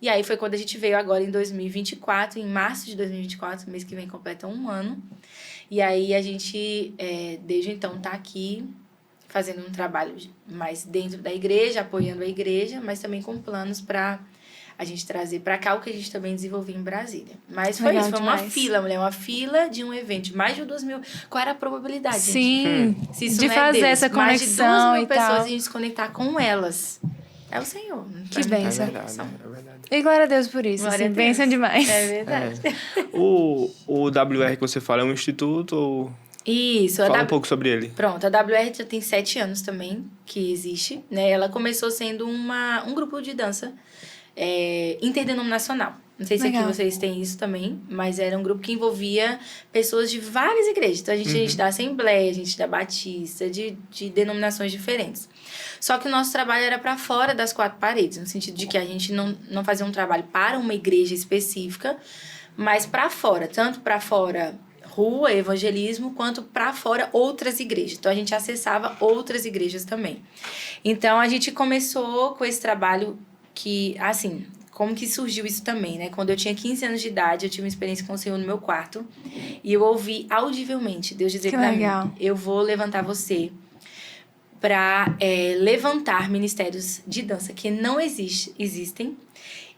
E aí, foi quando a gente veio agora em 2024, em março de 2024, mês que vem completa 1 ano. E aí, a gente, desde então, tá aqui fazendo um trabalho mais dentro da igreja, apoiando a igreja, mas também com planos para a gente trazer para cá o que a gente também desenvolveu em Brasília. Mas foi Legal isso, foi demais. uma fila, mulher, uma fila de um evento de mais de 2.000. Qual era a probabilidade, gente? Sim, Se isso de não é fazer Deus, essa mais de conexão 2.000 e pessoas tal. a gente se conectar com elas. É o Senhor. Não Que tem É bênção. verdade, é verdade. E glória a Deus por isso, Glória assim, a Deus. bênção demais. É verdade. O WR que você fala é um instituto ou... Isso, a Fala um W... pouco sobre ele. Pronto, a WR já tem 7 anos também que existe, né? Ela começou sendo um grupo de dança interdenominacional. Não sei se Legal. aqui vocês têm isso também, mas era um grupo que envolvia pessoas de várias igrejas. Então, a gente da Assembleia, a gente da Batista, de denominações diferentes. Só que o nosso trabalho era para fora das 4 paredes, no sentido de que a gente não fazia um trabalho para uma igreja específica, mas para fora, tanto para fora rua, evangelismo, quanto para fora outras igrejas. Então, a gente acessava outras igrejas também. Então, a gente começou com esse trabalho que, assim, como que surgiu isso também, né? Quando eu tinha 15 anos de idade, eu tive uma experiência com o Senhor no meu quarto e eu ouvi audivelmente Deus dizer Que para mim, legal. eu vou levantar você para levantar ministérios de dança que não existem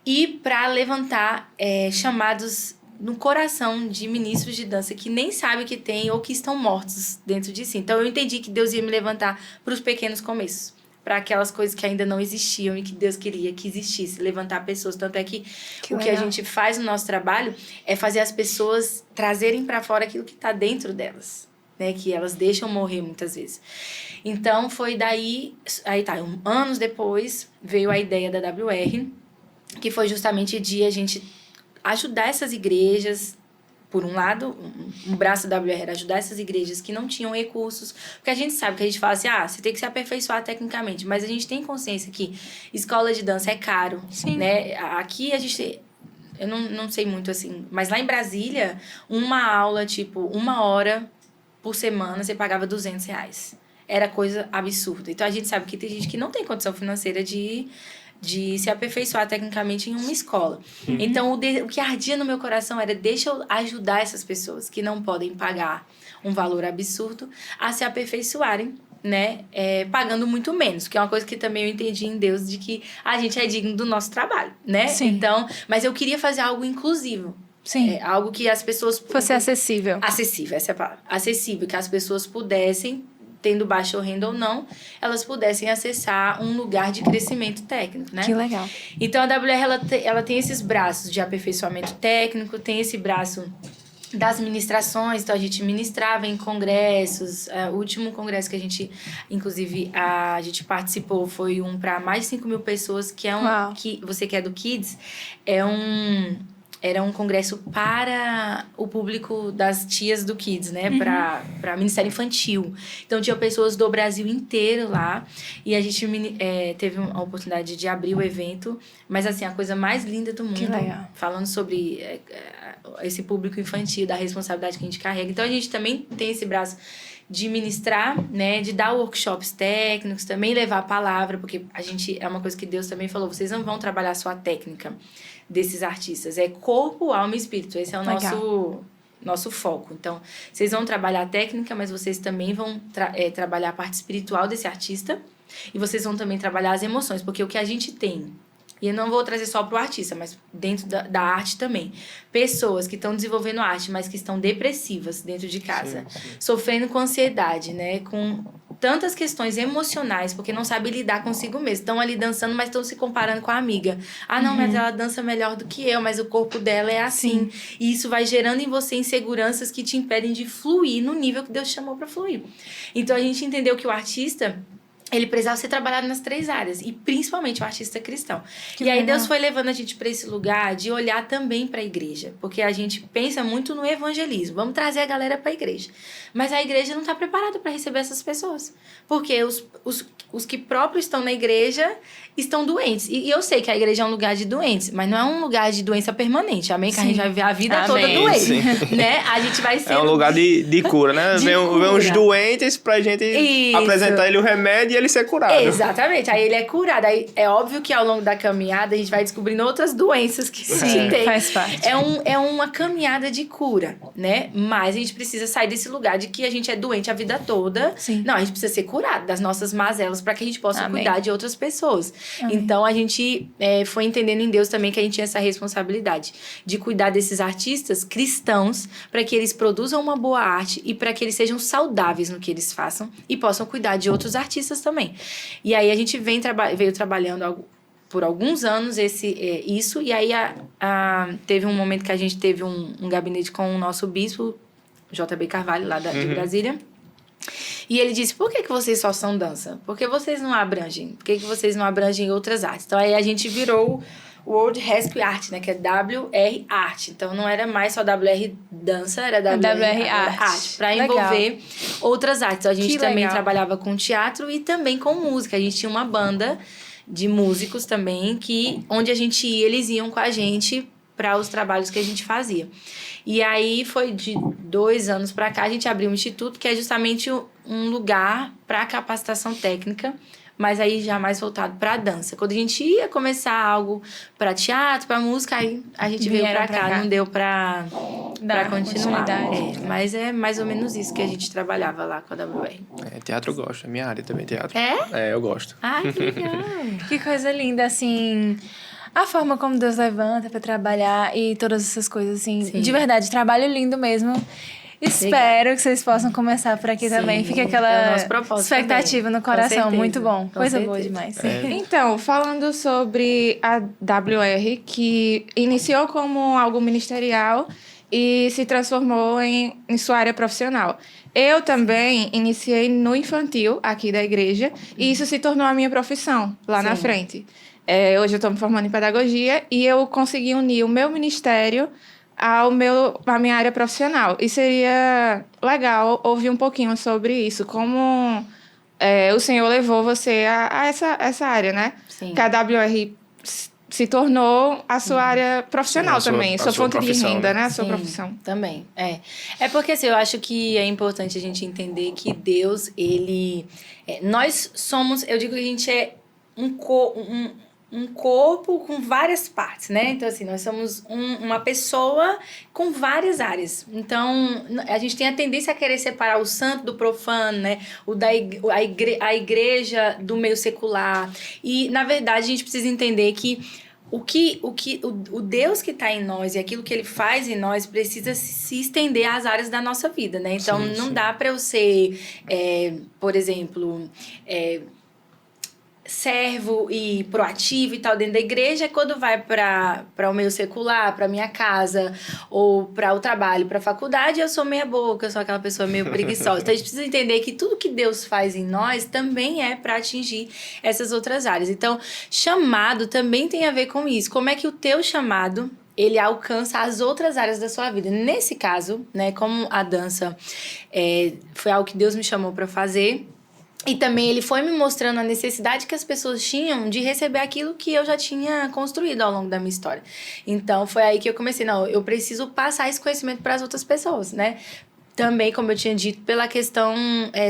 e para levantar chamados no coração de ministros de dança que nem sabem que tem ou que estão mortos dentro de si. Então, eu entendi que Deus ia me levantar para os pequenos começos, para aquelas coisas que ainda não existiam e que Deus queria que existisse, levantar pessoas. Tanto é que o que a legal. gente faz no nosso trabalho é fazer as pessoas trazerem para fora aquilo que está dentro delas, né? Que elas deixam morrer muitas vezes. Então, foi daí... Aí tá, anos depois, veio a ideia da WR, que foi justamente de a gente ajudar essas igrejas. Por um lado, um braço da WR era ajudar essas igrejas que não tinham recursos, porque a gente sabe que a gente fala assim, você tem que se aperfeiçoar tecnicamente, mas a gente tem consciência que escola de dança é caro, Sim. né? Aqui a gente, eu não sei muito assim, mas lá em Brasília, uma aula, tipo, 1 hora por semana, você pagava R$200. Era coisa absurda. Então, a gente sabe que tem gente que não tem condição financeira de se aperfeiçoar tecnicamente em uma escola. Então, o que ardia no meu coração era, deixa eu ajudar essas pessoas que não podem pagar um valor absurdo a se aperfeiçoarem, né? Pagando muito menos, que é uma coisa que também eu entendi em Deus, de que a gente é digno do nosso trabalho, né? Sim. Então, mas eu queria fazer algo inclusivo. Sim. Algo que as pessoas... Fosse acessível. Acessível, essa é a palavra. Acessível, que as pessoas pudessem, tendo baixa renda ou não, elas pudessem acessar um lugar de crescimento técnico, né? Que legal. Então, a WR, ela tem esses braços de aperfeiçoamento técnico, tem esse braço das ministrações, então a gente ministrava em congressos. O último congresso que a gente, inclusive, a gente participou foi um para mais de 5.000 pessoas, que é Uau. que você que é do Kids, era um congresso para o público das tias do Kids, né? Para Ministério Infantil. Então, tinha pessoas do Brasil inteiro lá. E a gente teve a oportunidade de abrir o evento. Mas, assim, a coisa mais linda do mundo. Que legal. Falando sobre esse público infantil, da responsabilidade que a gente carrega. Então, a gente também tem esse braço de ministrar, né, de dar workshops técnicos, também levar a palavra, porque a gente, é uma coisa que Deus também falou, vocês não vão trabalhar só a técnica desses artistas, é corpo, alma e espírito, esse é o nosso foco. Então, vocês vão trabalhar a técnica, mas vocês também vão trabalhar a parte espiritual desse artista, e vocês vão também trabalhar as emoções, porque o que a gente tem, e eu não vou trazer só para o artista, mas dentro da arte também. Pessoas que estão desenvolvendo arte, mas que estão depressivas dentro de casa. Sim. Sofrendo com ansiedade, né? Com tantas questões emocionais, porque não sabem lidar consigo mesmo. Estão ali dançando, mas estão se comparando com a amiga. Não, mas ela dança melhor do que eu, mas o corpo dela é assim. E isso vai gerando em você inseguranças que te impedem de fluir no nível que Deus chamou para fluir. Então, a gente entendeu que o artista... ele precisava ser trabalhado nas 3 áreas, e principalmente o artista cristão. Que e aí legal. Deus foi levando a gente para esse lugar de olhar também para a igreja, porque a gente pensa muito no evangelismo, vamos trazer a galera para a igreja. Mas a igreja não está preparada para receber essas pessoas, porque os que próprios estão na igreja estão doentes. E eu sei que a igreja é um lugar de doentes, mas não é um lugar de doença permanente, amém? Que a gente vai viver a vida toda Amém. doente, né? A gente vai ser... É um lugar de cura, né? De Vem cura. uns doentes pra gente Isso. apresentar ele o remédio e ele ser curado. Exatamente, aí ele é curado. Aí é óbvio que ao longo da caminhada a gente vai descobrindo outras doenças que a gente tem. Faz parte. É uma caminhada de cura, né? Mas a gente precisa sair desse lugar de que a gente é doente a vida toda. Sim. Não, a gente precisa ser curado das nossas mazelas para que a gente possa Amém. cuidar de outras pessoas. Amém. Então a gente foi entendendo em Deus também que a gente tinha essa responsabilidade de cuidar desses artistas cristãos para que eles produzam uma boa arte e para que eles sejam saudáveis no que eles façam e possam cuidar de outros artistas também. E aí a gente veio trabalhando por alguns anos isso, e aí teve um momento que a gente teve um gabinete com o nosso bispo, JB Carvalho, lá de Brasília. E ele disse, por que vocês só são dança? Por que vocês não abrangem? Por que vocês não abrangem outras artes? Então aí a gente virou o World Rescue Art, né? Que é WR Art. Então não era mais só WR Dança, era WR Arte. Para envolver outras artes. Então, a gente também trabalhava com teatro e também com música. A gente tinha uma banda de músicos também, onde a gente ia, eles iam com a gente para os trabalhos que a gente fazia. E aí foi de 2 anos para cá, a gente abriu um instituto que é justamente um lugar para capacitação técnica, mas aí já mais voltado para a dança. Quando a gente ia começar algo para teatro, para música, aí a gente veio para cá, não deu para continuar. Mas é mais ou menos isso que a gente trabalhava lá com a WR. Teatro eu gosto, é minha área também, teatro. É? Eu gosto. Ai, que legal. Que coisa linda, assim. A forma como Deus levanta pra trabalhar e todas essas coisas, assim. Sim. De verdade, trabalho lindo mesmo. Espero que vocês possam começar por aqui também. Fica aquela é o nosso propósito expectativa também. no coração. Com certeza. Muito bom. Com Coisa certeza. boa demais. Então, falando sobre a WR, que iniciou como algo ministerial e se transformou em sua área profissional. Eu também iniciei no infantil aqui da igreja e isso se tornou a minha profissão lá na frente. Hoje eu estou me formando em pedagogia e eu consegui unir o meu ministério à minha área profissional. E seria legal ouvir um pouquinho sobre isso, como o Senhor levou você a essa área, né? Sim. Que a WR se tornou a sua área profissional também, sua fonte de renda, né? A sua Sim, profissão. Também, É porque, assim, eu acho que é importante a gente entender que Deus, nós somos, eu digo que a gente é um corpo com várias partes, né? Então, assim, nós somos uma pessoa com várias áreas. Então, a gente tem a tendência a querer separar o santo do profano, né? A igreja do meio secular. E, na verdade, a gente precisa entender que o Deus que está em nós e aquilo que ele faz em nós precisa se estender às áreas da nossa vida, né? Então, não dá para eu ser, por exemplo... servo e proativo e tal dentro da igreja, quando vai para o meio secular, para minha casa, ou para o trabalho, para a faculdade, eu sou meia boca, eu sou aquela pessoa meio preguiçosa. Então, a gente precisa entender que tudo que Deus faz em nós também é para atingir essas outras áreas. Então, chamado também tem a ver com isso. Como é que o teu chamado ele alcança as outras áreas da sua vida? Nesse caso, né, como a dança foi algo que Deus me chamou para fazer, e também ele foi me mostrando a necessidade que as pessoas tinham de receber aquilo que eu já tinha construído ao longo da minha história. Então, foi aí que eu comecei, eu preciso passar esse conhecimento para as outras pessoas, né? Também, como eu tinha dito, pela questão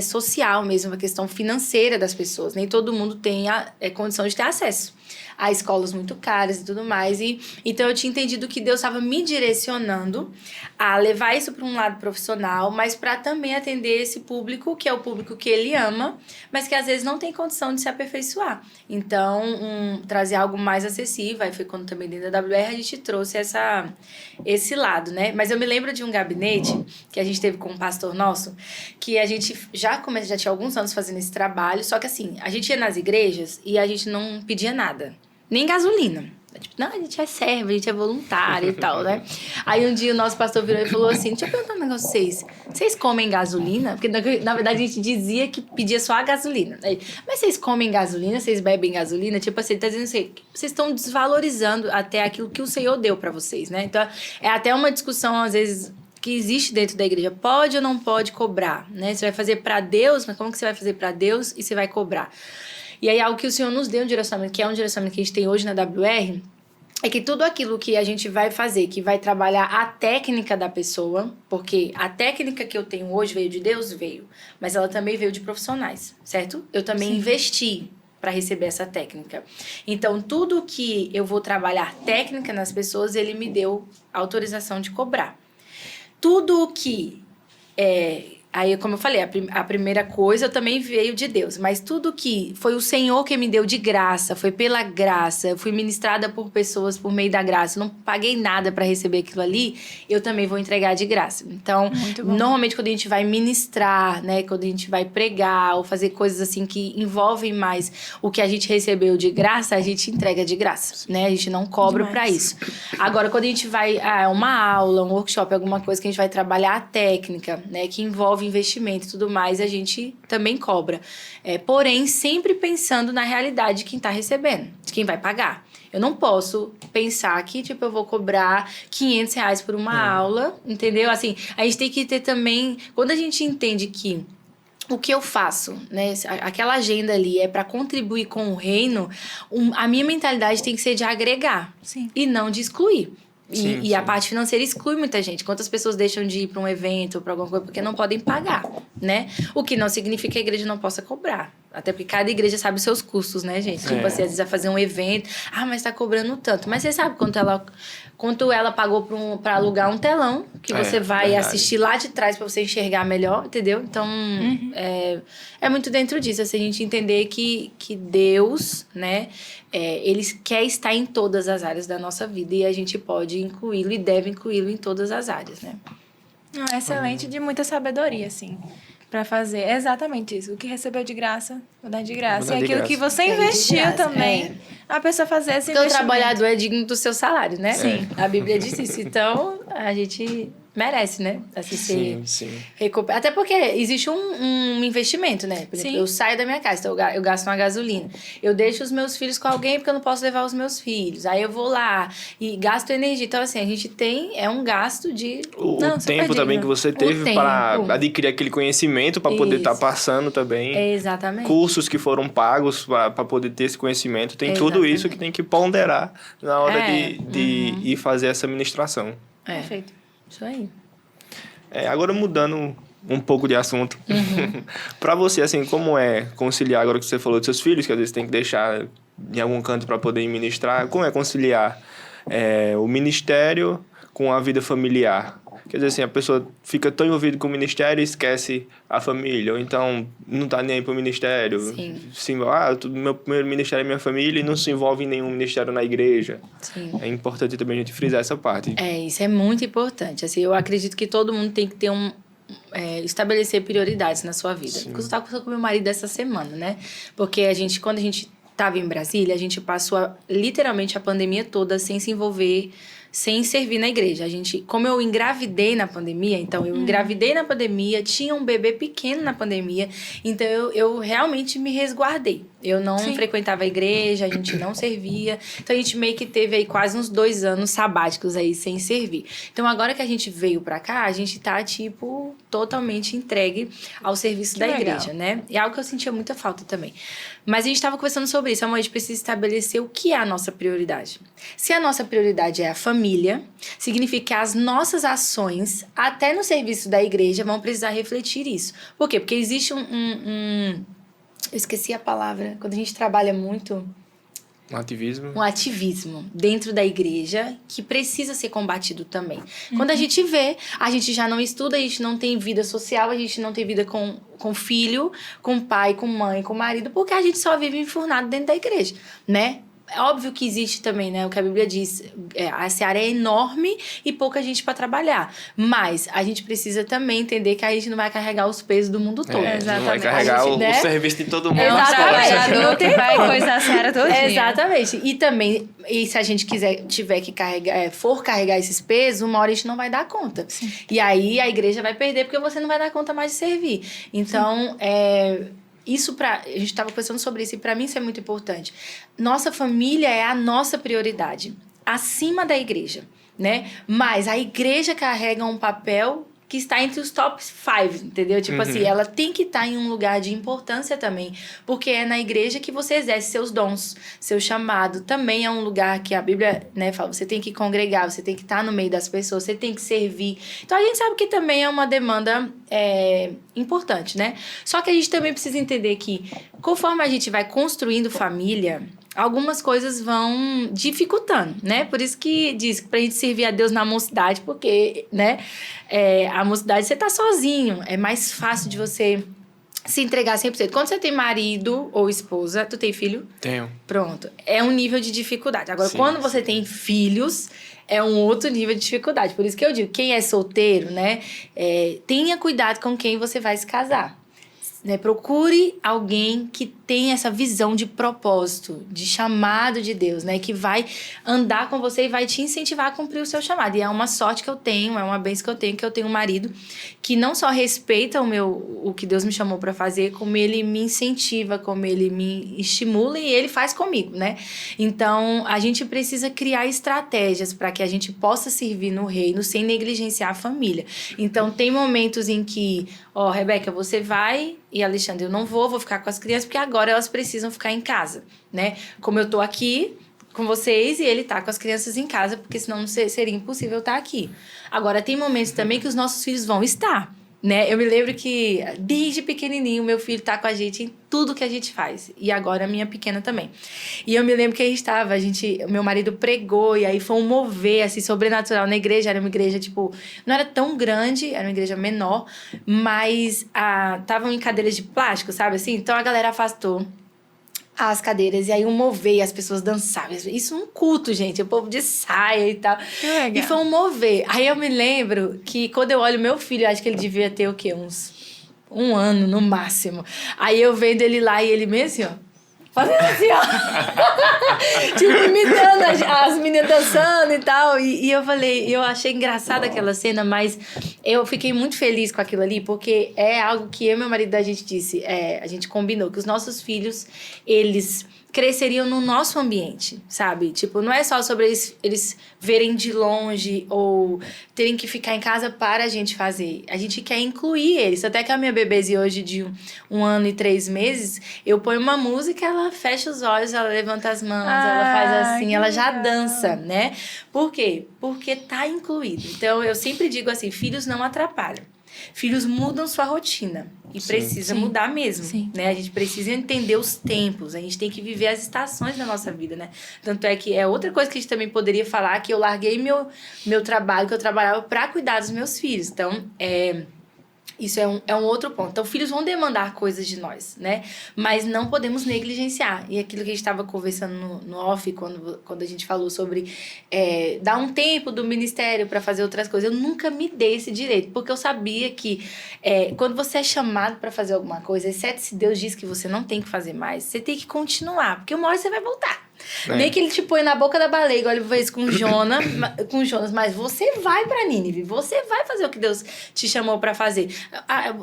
social mesmo, a questão financeira das pessoas. Nem todo mundo tem a condição de ter acesso a escolas muito caras e tudo mais. Então, eu tinha entendido que Deus estava me direcionando a levar isso para um lado profissional, mas para também atender esse público, que é o público que ele ama, mas que às vezes não tem condição de se aperfeiçoar. Então, trazer algo mais acessível. Aí foi quando também dentro da WR a gente trouxe esse lado, né? Mas eu me lembro de um gabinete que a gente teve com um pastor nosso, que a gente já tinha alguns anos fazendo esse trabalho, só que assim, a gente ia nas igrejas e a gente não pedia nada. Nem gasolina. Tipo, não, a gente é servo, a gente é voluntário e tal, né? Aí um dia o nosso pastor virou e falou assim, deixa eu perguntar um negócio pra vocês. Vocês comem gasolina? Porque na verdade a gente dizia que pedia só a gasolina. Aí, mas vocês comem gasolina? Vocês bebem gasolina? Tipo assim, tá dizendo assim, vocês estão desvalorizando até aquilo que o Senhor deu pra vocês, né? Então, é até uma discussão, às vezes, que existe dentro da igreja. Pode ou não pode cobrar, né? Você vai fazer pra Deus, mas como que você vai fazer pra Deus e você vai cobrar? E aí, algo que o Senhor nos deu um direcionamento, que é um direcionamento que a gente tem hoje na WR, é que tudo aquilo que a gente vai fazer, que vai trabalhar a técnica da pessoa, porque a técnica que eu tenho hoje veio de Deus, veio, mas ela também veio de profissionais, certo? Eu também investi para receber essa técnica. Então, tudo que eu vou trabalhar técnica nas pessoas, ele me deu autorização de cobrar. Tudo que aí, como eu falei, a primeira coisa também veio de Deus. Mas tudo que foi o Senhor que me deu de graça, foi pela graça, eu fui ministrada por pessoas por meio da graça, eu não paguei nada para receber aquilo ali, eu também vou entregar de graça. Então, normalmente quando a gente vai ministrar, né, quando a gente vai pregar ou fazer coisas assim que envolvem mais o que a gente recebeu de graça, a gente entrega de graça, né? A gente não cobra para isso. Agora, quando a gente vai uma aula, um workshop, alguma coisa que a gente vai trabalhar a técnica, né, que envolve investimento e tudo mais, a gente também cobra. Porém, sempre pensando na realidade de quem está recebendo, de quem vai pagar. Eu não posso pensar que, tipo, eu vou cobrar R$500 por uma aula, entendeu? Assim, a gente tem que ter também... Quando a gente entende que o que eu faço, né? Aquela agenda ali é para contribuir com o reino, a minha mentalidade tem que ser de agregar. Sim. E não de excluir. E a sim. parte financeira exclui muita gente. Quantas pessoas deixam de ir para um evento ou para alguma coisa porque não podem pagar, né? O que não significa que a igreja não possa cobrar. Até porque cada igreja sabe os seus custos, né, gente? Tipo assim, às vezes vai fazer um evento, mas tá cobrando tanto. Mas você sabe quanto ela pagou para alugar um telão, que você vai assistir lá de trás para você enxergar melhor, entendeu? Então, é muito dentro disso, assim, a gente entender que Deus, né, ele quer estar em todas as áreas da nossa vida e a gente pode incluí-lo e deve incluí-lo em todas as áreas, né? Excelente, de muita sabedoria, assim, para fazer exatamente isso. O que recebeu de graça, vou dar de graça. E aquilo que você investiu também, a pessoa fazer esse Porque o investimento. trabalhador é digno do seu salário, né? Sim. A Bíblia diz isso. Então, a gente merece, né? Assim, Sim. Até porque existe um investimento, né? Por exemplo, Sim. eu saio da minha casa, então eu gasto uma gasolina. Eu deixo os meus filhos com alguém porque eu não posso levar os meus filhos. Aí eu vou lá e gasto energia. Então, assim, a gente tem um gasto de... O tempo também que você teve para adquirir aquele conhecimento, para poder estar passando também. Exatamente. Cursos que foram pagos para poder ter esse conhecimento. Tem tudo isso que tem que ponderar na hora de ir fazer essa ministração. Perfeito. Isso aí. Agora mudando um pouco de assunto. Para você, assim, como é conciliar, agora que você falou dos seus filhos, que às vezes tem que deixar em algum canto para poder ministrar, como é conciliar o ministério com a vida familiar? Quer dizer assim, a pessoa fica tão envolvida com o ministério e esquece a família, ou então não tá nem aí pro ministério. Sim. Meu primeiro ministério é minha família e não se envolve em nenhum ministério na igreja. Sim. É importante também a gente frisar essa parte. Isso é muito importante. Assim, eu acredito que todo mundo tem que ter estabelecer prioridades na sua vida. Eu estava conversando com meu marido essa semana, né? Porque quando a gente estava em Brasília, a gente passou literalmente a pandemia toda sem se envolver, sem servir na igreja. Como eu engravidei na pandemia, então eu engravidei na pandemia, tinha um bebê pequeno na pandemia, então eu realmente me resguardei. Eu não frequentava a igreja, a gente não servia. Então, a gente meio que teve aí quase uns 2 anos sabáticos aí sem servir. Então, agora que a gente veio pra cá, a gente tá, tipo, totalmente entregue ao serviço da igreja, né? E é algo que eu sentia muita falta também. Mas a gente tava conversando sobre isso. A gente precisa estabelecer o que é a nossa prioridade. Se a nossa prioridade é a família, significa que as nossas ações, até no serviço da igreja, vão precisar refletir isso. Por quê? Porque existe eu esqueci a palavra. Quando a gente trabalha muito... Um ativismo dentro da igreja que precisa ser combatido também. Quando a gente vê, a gente já não estuda, a gente não tem vida social, a gente não tem vida com filho, com pai, com mãe, com marido, porque a gente só vive enfurnado dentro da igreja, né? É óbvio que existe também, né? O que a Bíblia diz, a seara é enorme e pouca gente para trabalhar. Mas a gente precisa também entender que a gente não vai carregar os pesos do mundo todo. Não vai Exatamente. carregar A gente, o serviço de todo mundo. É um Exatamente. trabalhador que vai coisar a seara todinha. Exatamente. E também, se a gente tiver que carregar, for carregar esses pesos, uma hora a gente não vai dar conta. Sim. E aí a igreja vai perder porque você não vai dar conta mais de servir. Então, a gente estava pensando sobre isso e para mim isso é muito importante. Nossa família é a nossa prioridade, acima da igreja, né? Mas a igreja carrega um papel que está entre os top 5, entendeu? Tipo assim, ela tem que estar em um lugar de importância também, porque é na igreja que você exerce seus dons, seu chamado. Também é um lugar que a Bíblia, né, fala, você tem que congregar, você tem que estar no meio das pessoas, você tem que servir. Então, a gente sabe que também é uma demanda importante, né? Só que a gente também precisa entender que, conforme a gente vai construindo família, algumas coisas vão dificultando, né? Por isso que diz que pra gente servir a Deus na mocidade, porque, né? A mocidade você tá sozinho, é mais fácil de você se entregar 100%. Quando você tem marido ou esposa, tu tem filho? Tenho. Pronto. É um nível de dificuldade. Agora, Sim, quando você tem filhos, é um outro nível de dificuldade. Por isso que eu digo, quem é solteiro, né? Tenha cuidado com quem você vai se casar. Né? Procure alguém que tenha essa visão de propósito, de chamado de Deus, né? Que vai andar com você e vai te incentivar a cumprir o seu chamado. E é uma sorte que eu tenho, é uma bênção que eu tenho um marido que não só respeita o que Deus me chamou para fazer, como ele me incentiva, como ele me estimula e ele faz comigo, né? Então, a gente precisa criar estratégias para que a gente possa servir no reino sem negligenciar a família. Então, tem momentos em que, Rebeca, você vai e Alexandre, eu não vou ficar com as crianças porque agora elas precisam ficar em casa, né? Como eu tô aqui com vocês e ele tá com as crianças em casa, porque senão seria impossível estar aqui. Agora, tem momentos também que os nossos filhos vão estar, né? Eu me lembro que desde pequenininho meu filho tá com a gente em tudo que a gente faz. E agora a minha pequena também. E eu me lembro que meu marido pregou e aí foi um mover, assim, sobrenatural na igreja. Era uma igreja, tipo, não era tão grande, era uma igreja menor, mas estavam em cadeiras de plástico, sabe assim? Então a galera afastou as cadeiras, e aí mover, as pessoas dançavam. Isso é um culto, gente, o povo de saia e tal. Que legal. E foi um mover. Aí eu me lembro que quando eu olho meu filho, eu acho que ele devia ter o quê? Uns 1 ano, no máximo. Aí eu vendo ele lá e ele mesmo assim, fazendo assim, tipo, imitando as meninas dançando e tal. E eu achei engraçada aquela cena, mas eu fiquei muito feliz com aquilo ali, porque é algo que eu e meu marido, a gente disse, a gente combinou, que os nossos filhos, eles cresceriam no nosso ambiente, sabe? Tipo, não é só sobre eles verem de longe ou terem que ficar em casa para a gente fazer. A gente quer incluir eles. Até que a minha bebezinha hoje de 1 ano e 3 meses, eu ponho uma música, ela fecha os olhos, ela levanta as mãos, ela faz assim, ela já dança, né? Por quê? Porque tá incluído. Então, eu sempre digo assim, filhos não atrapalham. Filhos mudam sua rotina e precisa mudar mesmo, né? A gente precisa entender os tempos, a gente tem que viver as estações da nossa vida, né? Tanto é que é outra coisa que a gente também poderia falar, que eu larguei meu trabalho, que eu trabalhava para cuidar dos meus filhos. Então, isso é um outro ponto. Então, filhos vão demandar coisas de nós, né? Mas não podemos negligenciar. E aquilo que a gente estava conversando no off, quando a gente falou sobre dar um tempo do ministério para fazer outras coisas, eu nunca me dei esse direito, porque eu sabia que quando você é chamado para fazer alguma coisa, exceto se Deus diz que você não tem que fazer mais, você tem que continuar, porque uma hora você vai voltar. Nem que ele te põe na boca da baleia, igual ele fez com Jonas, mas você vai pra Nínive, você vai fazer o que Deus te chamou pra fazer.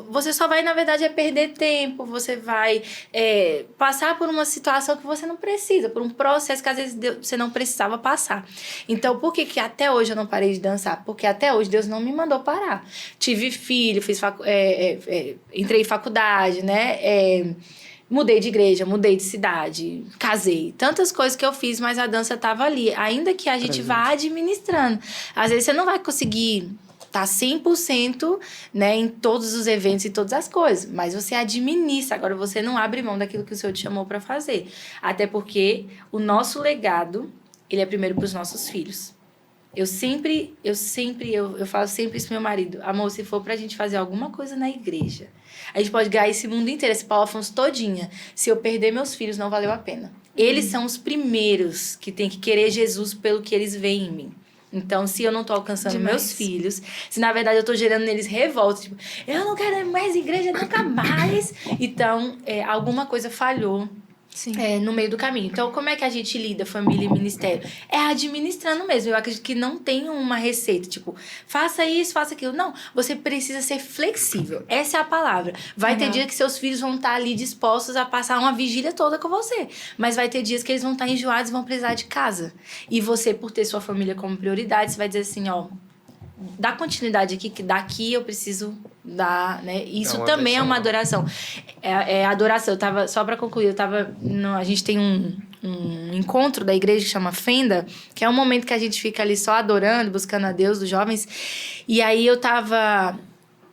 Você só vai, na verdade, perder tempo, você vai passar por uma situação que você não precisa, por um processo que às vezes você não precisava passar. Então, por que até hoje eu não parei de dançar? Porque até hoje Deus não me mandou parar. Tive filho, entrei em faculdade, né? Mudei de igreja, mudei de cidade, casei. Tantas coisas que eu fiz, mas a dança estava ali. Ainda que a gente vá administrando. Às vezes você não vai conseguir estar 100%, né, em todos os eventos e todas as coisas. Mas você administra. Agora, você não abre mão daquilo que o Senhor te chamou para fazer. Até porque o nosso legado, ele é primeiro para os nossos filhos. Eu falo sempre isso pro meu marido. Amor, se for pra gente fazer alguma coisa na igreja, a gente pode ganhar esse mundo inteiro, esse Paulo Afonso todinha. Se eu perder meus filhos, não valeu a pena. Eles são os primeiros que têm que querer Jesus pelo que eles veem em mim. Então, se eu não tô alcançando meus filhos, se na verdade eu tô gerando neles revolta, tipo, eu não quero mais igreja nunca mais. Então, alguma coisa falhou. Sim. No meio do caminho. Então, como é que a gente lida família e ministério? É administrando mesmo. Eu acredito que não tem uma receita, tipo, faça isso, faça aquilo. Não, você precisa ser flexível. Essa é a palavra. Vai ter dia que seus filhos vão estar ali dispostos a passar uma vigília toda com você. Mas vai ter dias que eles vão estar enjoados e vão precisar de casa. E você, por ter sua família como prioridade, você vai dizer assim, ó, dá continuidade aqui, que daqui eu preciso dar, né? Isso também é uma adoração. É adoração. Eu tava, só pra concluir, a gente tem um encontro da igreja que chama Fenda, que é um momento que a gente fica ali só adorando, buscando a Deus, dos jovens. E aí eu tava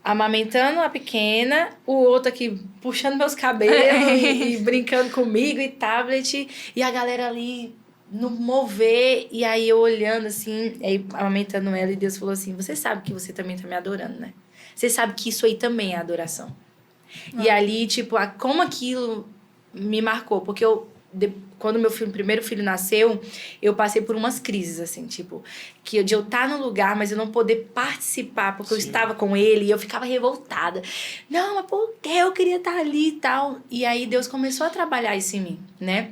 amamentando a pequena, o outro aqui puxando meus cabelos e brincando comigo e tablet, e a galera ali no mover, e aí eu olhando assim, aí amamentando ela, e Deus falou assim, você sabe que você também tá me adorando, né? Você sabe que isso aí também é adoração. E ali, tipo, como aquilo me marcou, porque quando meu primeiro filho nasceu, eu passei por umas crises, assim, tipo, de eu estar no lugar, mas eu não poder participar, porque eu estava com ele, e eu ficava revoltada. Não, mas por que eu queria estar ali e tal? E aí Deus começou a trabalhar isso em mim, né?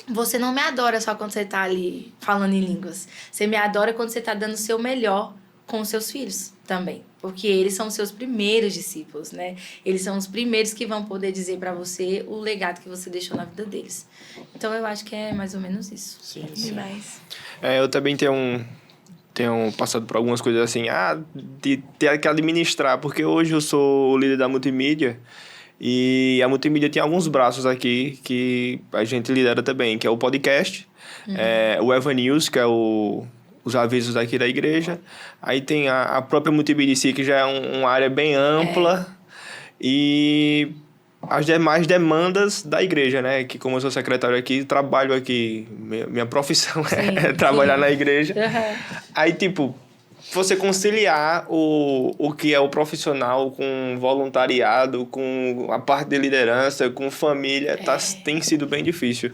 Você não me adora só quando você tá ali falando em línguas. Você me adora quando você tá dando o seu melhor com os seus filhos também. Porque eles são os seus primeiros discípulos, né? Eles são os primeiros que vão poder dizer pra você o legado que você deixou na vida deles. Então, eu acho que é mais ou menos isso. Sim. Demais. Eu também tenho passado por algumas coisas assim, de ter que administrar, porque hoje eu sou o líder da multimídia, e a multimídia tem alguns braços aqui que a gente lidera também, que é o podcast, o Eva News, que é os avisos daqui da igreja. Aí tem a própria multimídia em si, que já é uma área bem ampla. E as demais demandas da igreja, né? Que como eu sou secretário aqui, trabalho aqui. Minha profissão é trabalhar na igreja. Aí, tipo, você conciliar o que é o profissional com voluntariado, com a parte de liderança, com família, tem sido bem difícil.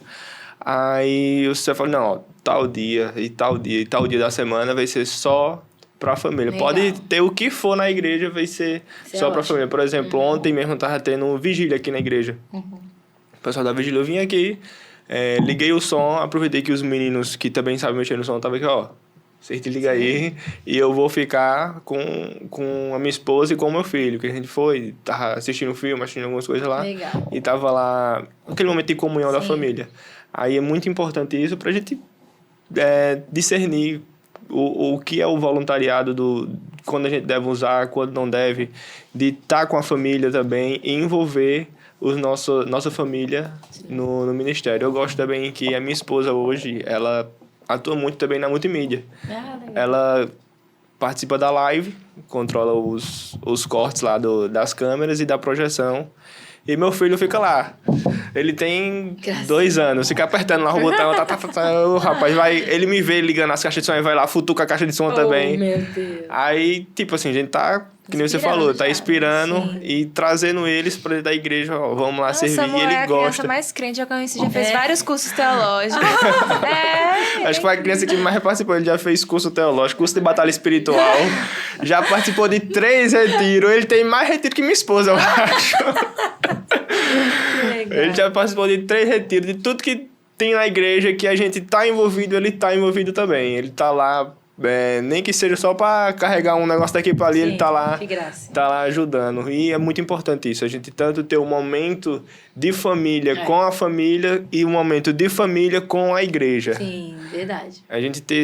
Aí você fala, não, tal dia e tal dia e tal dia da semana vai ser só pra família. Legal. Pode ter o que for na igreja, vai ser só pra família. Por exemplo, ontem mesmo eu tava tendo vigília aqui na igreja. O pessoal da vigília, eu vim aqui, liguei o som, aproveitei que os meninos que também sabem mexer no som estavam aqui, ó. Vocês te ligam aí e eu vou ficar com a minha esposa e com o meu filho. Que a gente foi, tava assistindo um filme, assistindo algumas coisas lá. Legal. E tava lá, aquele momento de comunhão da família. Aí é muito importante isso pra gente discernir o que é o voluntariado, quando a gente deve usar, quando não deve, de estar com a família também e envolver nossa família no ministério. Eu gosto também que a minha esposa hoje, ela atua muito também na multimídia. Ela participa da live, controla os cortes lá das câmeras e da projeção. E meu filho fica lá. Ele tem 2 anos. Fica apertando lá o botão. O rapaz ele me vê ligando as caixas de som e vai lá, futuca a caixa de som também. Meu Deus. Aí, tipo assim, a gente tá, que nem você falou, tá inspirando e trazendo eles pra dentro da igreja. Ó, vamos lá servir. Samuel E ele é a gosta. criança mais crente, eu conheci, já fez vários cursos teológicos. Acho que foi a criança que mais participou. Ele já fez curso teológico, curso de batalha espiritual. Já participou de 3 retiros. Ele tem mais retiro que minha esposa, eu acho. Ele já participou de 3 retiros. De tudo que tem na igreja que a gente tá envolvido, ele tá envolvido também. Ele tá lá, nem que seja só pra carregar um negócio daqui pra ali, ele tá lá, tá lá ajudando. E é muito importante isso. A gente tanto ter um momento de família com a família e um momento de família com a igreja. Sim, verdade. A gente ter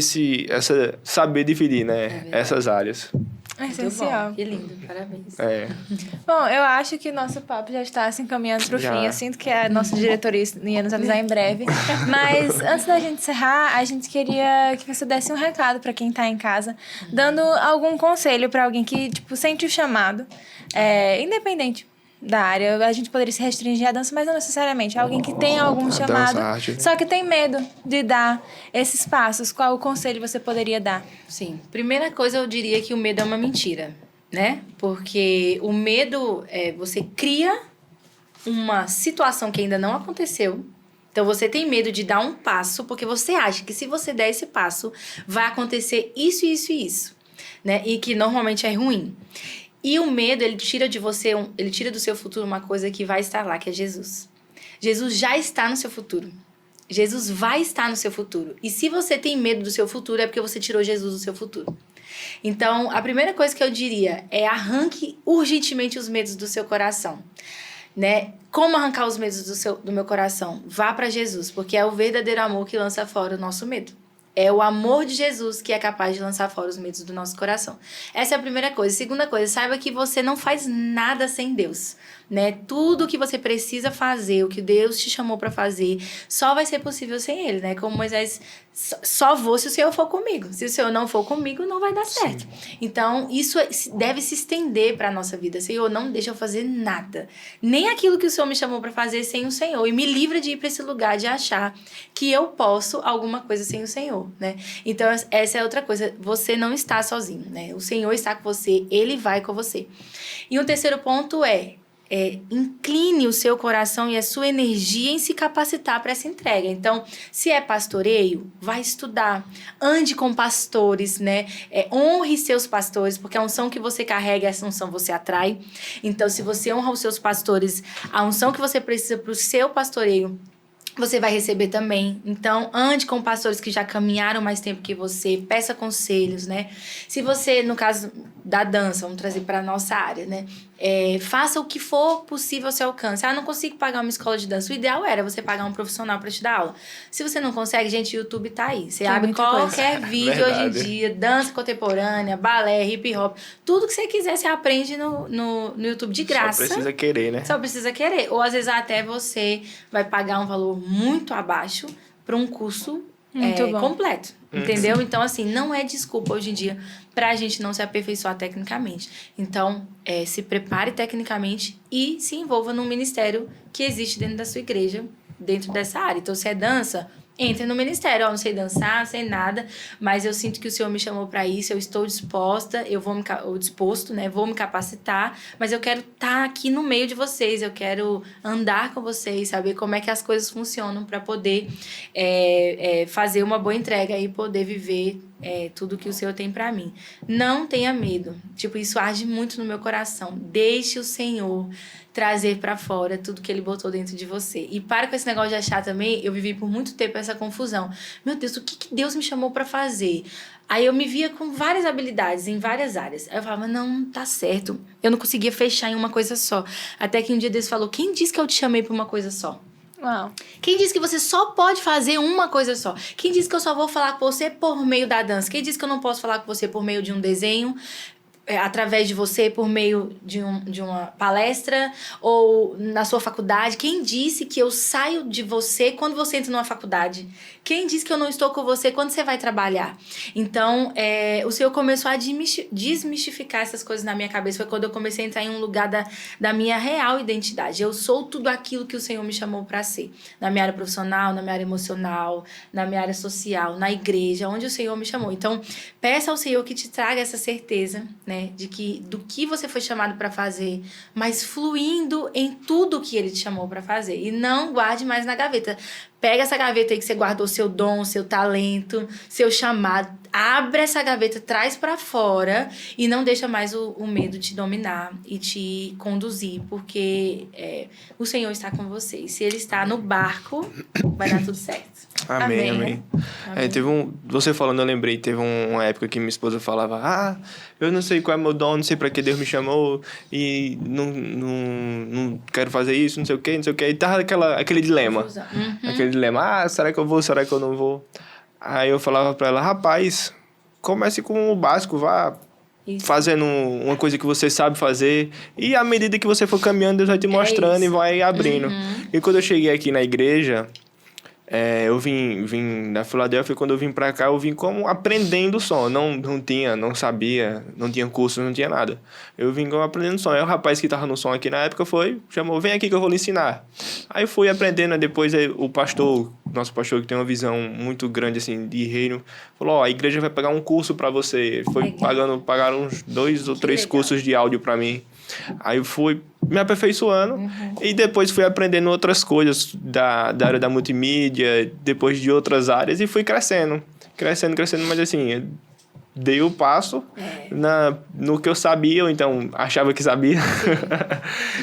saber dividir, né? Essas áreas. É essencial. Bom. Que lindo, parabéns. Bom, eu acho que nosso papo já está se encaminhando para o fim. Eu sinto que a nossa diretoria ia nos avisar em breve. Mas antes da gente encerrar, a gente queria que você desse um recado para quem está em casa, dando algum conselho para alguém que, tipo, sente o chamado, independente da área. A gente poderia se restringir à dança, mas não necessariamente. Alguém que tem algum chamado, arte, né? só que tem medo de dar esses passos. Qual o conselho você poderia dar? Sim. Primeira coisa, eu diria que o medo é uma mentira, né? Porque o medo você cria uma situação que ainda não aconteceu. Então, você tem medo de dar um passo, porque você acha que se você der esse passo, vai acontecer isso, isso e isso, né? E que normalmente é ruim. E o medo, ele tira de você, ele tira do seu futuro uma coisa que vai estar lá, que é Jesus. Jesus já está no seu futuro. Jesus vai estar no seu futuro. E se você tem medo do seu futuro, é porque você tirou Jesus do seu futuro. Então, a primeira coisa que eu diria é arranque urgentemente os medos do seu coração. Né? Como arrancar os medos do meu coração? Vá para Jesus, porque é o verdadeiro amor que lança fora o nosso medo. É o amor de Jesus que é capaz de lançar fora os medos do nosso coração. Essa é a primeira coisa. Segunda coisa, saiba que você não faz nada sem Deus, né? Tudo que você precisa fazer, o que Deus te chamou para fazer, só vai ser possível sem Ele, né? Como Moisés, só vou se o Senhor for comigo. Se o Senhor não for comigo, não vai dar certo. Sim. Então, isso deve se estender para a nossa vida. Senhor, não deixa eu fazer nada. Nem aquilo que o Senhor me chamou para fazer sem o Senhor. E me livra de ir para esse lugar, de achar que eu posso alguma coisa sem o Senhor, né? Então, essa é outra coisa. Você não está sozinho, né? O Senhor está com você, Ele vai com você. E um terceiro ponto incline o seu coração e a sua energia em se capacitar para essa entrega. Então, se é pastoreio, vai estudar, ande com pastores, né? Honre seus pastores, porque a unção que você carrega, essa unção você atrai. Então, se você honra os seus pastores, a unção que você precisa para o seu pastoreio, você vai receber também. Então, ande com pastores que já caminharam mais tempo que você, peça conselhos, né? Se você, no caso da dança, vamos trazer para a nossa área, né? Faça o que for possível ao seu alcance. Não consigo pagar uma escola de dança. O ideal era você pagar um profissional para te dar aula. Se você não consegue, gente, o YouTube tá aí. Você abre qualquer vídeo hoje em dia, dança contemporânea, balé, hip hop, tudo que você quiser, você aprende no YouTube de graça. Só precisa querer, né? Só precisa querer. Ou às vezes até você vai pagar um valor muito abaixo para um curso completo. Entendeu? Então, assim, não é desculpa hoje em dia pra gente não se aperfeiçoar tecnicamente. Então, se prepare tecnicamente e se envolva num ministério que existe dentro da sua igreja, dentro dessa área. Então, se é dança, entre no ministério. Eu não sei dançar, não sei nada, mas eu sinto que o Senhor me chamou para isso, eu estou disposta, disposto, né? Vou me capacitar, mas eu quero estar aqui no meio de vocês, eu quero andar com vocês, saber como é que as coisas funcionam para poder fazer uma boa entrega e poder viver tudo que o Senhor tem para mim. Não tenha medo. Isso age muito no meu coração. Deixe o Senhor trazer para fora tudo que Ele botou dentro de você. E para com esse negócio de achar também, eu vivi por muito tempo essa confusão. Meu Deus, o que Deus me chamou para fazer? Aí eu me via com várias habilidades em várias áreas. Aí eu falava, não tá certo. Eu não conseguia fechar em uma coisa só. Até que um dia Deus falou, quem disse que eu te chamei para uma coisa só? Uau. Quem disse que você só pode fazer uma coisa só? Quem disse que eu só vou falar com você por meio da dança? Quem disse que eu não posso falar com você por meio de um desenho? Através de você, por meio de uma palestra ou na sua faculdade? Quem disse que eu saio de você quando você entra numa faculdade? Quem disse que eu não estou com você quando você vai trabalhar? Então, o Senhor começou a desmistificar essas coisas na minha cabeça. Foi quando eu comecei a entrar em um lugar da minha real identidade. Eu sou tudo aquilo que o Senhor me chamou para ser. Na minha área profissional, na minha área emocional, na minha área social, na igreja, onde o Senhor me chamou. Então, peça ao Senhor que te traga essa certeza, né, do que você foi chamado para fazer, mas fluindo em tudo que Ele te chamou para fazer. E não guarde mais na gaveta. Pega essa gaveta aí que você guardou seu dom, seu talento, seu chamado. Abre essa gaveta, traz para fora e não deixa mais o medo te dominar e te conduzir, porque o Senhor está com você. E se Ele está no barco, vai dar tudo certo. Amém. Você falando, eu lembrei, teve uma época que minha esposa falava, eu não sei qual é meu dom, não sei para que Deus me chamou e não quero fazer isso, não sei o que. E tava aquele dilema. Aquele dilema, será que eu vou, será que eu não vou? Aí eu falava pra ela, rapaz, comece com o básico, vá fazendo uma coisa que você sabe fazer e à medida que você for caminhando, Deus vai te mostrando e vai abrindo. E quando eu cheguei aqui na igreja, eu vim da Filadélfia, quando eu vim pra cá, eu vim como aprendendo som. Não sabia, não tinha curso, não tinha nada. Eu vim como aprendendo som. Aí o rapaz que tava no som aqui na época chamou, vem aqui que eu vou lhe ensinar. Aí eu fui aprendendo, depois o pastor, nosso pastor que tem uma visão muito grande, assim, de reino, falou, a igreja vai pagar um curso pra você. Pagaram uns 2 ou 3 cursos de áudio pra mim. Aí eu fui me aperfeiçoando e depois fui aprendendo outras coisas da área da multimídia, depois de outras áreas e fui crescendo, mas assim, dei o passo no que eu sabia, ou então achava que sabia.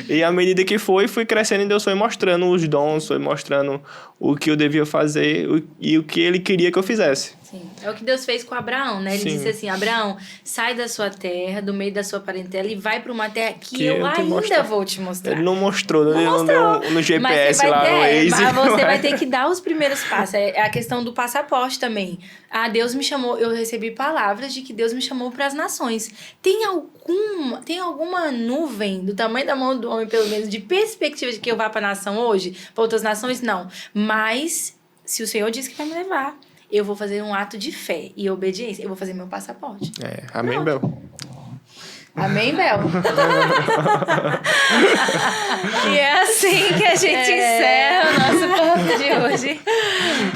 E à medida que fui crescendo e Deus foi mostrando os dons, foi mostrando o que eu devia fazer e o que Ele queria que eu fizesse. Sim. É o que Deus fez com Abraão, né? Ele disse assim, Abraão, sai da sua terra, do meio da sua parentela e vai para uma terra que eu ainda vou te mostrar. Ele não mostrou, no GPS lá, no Waze. Mas você vai ter que dar os primeiros passos. É a questão do passaporte também. Deus me chamou, eu recebi palavras de que Deus me chamou para as nações. Tem alguma nuvem do tamanho da mão do homem, pelo menos, de perspectiva de que eu vá para a nação hoje? Para outras nações? Não. Mas, se o Senhor disse que vai me levar, eu vou fazer um ato de fé e obediência. Eu vou fazer meu passaporte. Amém, Bel? Amém, Bel? E é assim que a gente encerra o nosso papo de hoje.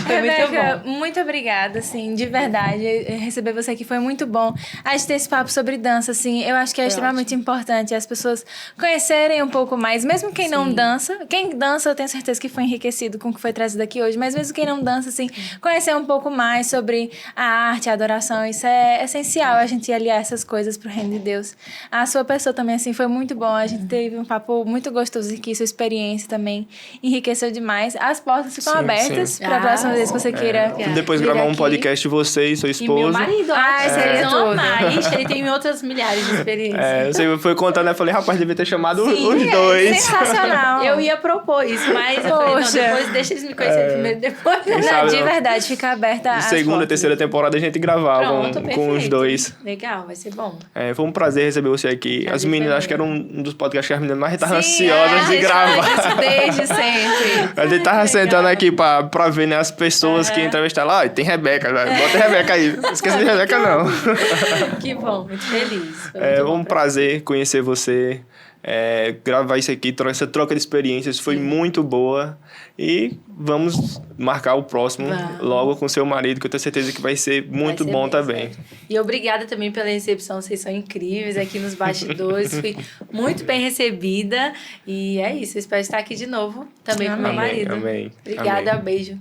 Foi Rebeca, muito bom. muito obrigada, assim, de verdade. Receber você aqui foi muito bom. A gente ter esse papo sobre dança, assim, eu acho que é extremamente importante as pessoas conhecerem um pouco mais, mesmo quem não dança. Quem dança, eu tenho certeza que foi enriquecido com o que foi trazido aqui hoje, mas mesmo quem não dança, assim, conhecer um pouco mais sobre a arte, a adoração, isso é essencial, a gente aliar essas coisas pro reino de Deus. A sua pessoa também, assim, foi muito bom. A gente teve um papo muito gostoso aqui. Sua experiência também enriqueceu demais. As portas ficam abertas para a próxima vez que você queira. Depois gravar um podcast, você e sua esposa. E meu marido, seria tudo. Ixi, ele tem outras milhares de experiências. Você foi contando, eu falei, rapaz, devia ter chamado os Sim, dois. Sensacional. Eu ia propor isso, mas eu falei, não, depois deixa eles me conhecerem primeiro, depois. Não, de verdade, fica aberta as Segunda, portas. terceira temporada a gente gravava com os dois. Legal, vai ser bom. Foi um prazer receber você aqui. As meninas, acho que era um dos podcasts que as meninas mais estavam ansiosas de gravar. Desde sempre. A gente tava sentando aqui pra ver, né, as pessoas que entrevistaram lá. Tem Rebeca, bota a Rebeca aí. Não esqueça de Rebeca, não. Que bom, muito feliz. Foi um prazer conhecer você. Gravar isso aqui, essa troca de experiências foi muito boa. E vamos marcar o próximo logo com seu marido, que eu tenho certeza que vai ser muito bom também. E obrigada também pela recepção, vocês são incríveis aqui nos bastidores. Fui muito bem recebida. E é isso, eu espero estar aqui de novo também com meu marido. Amém. Obrigada, beijo.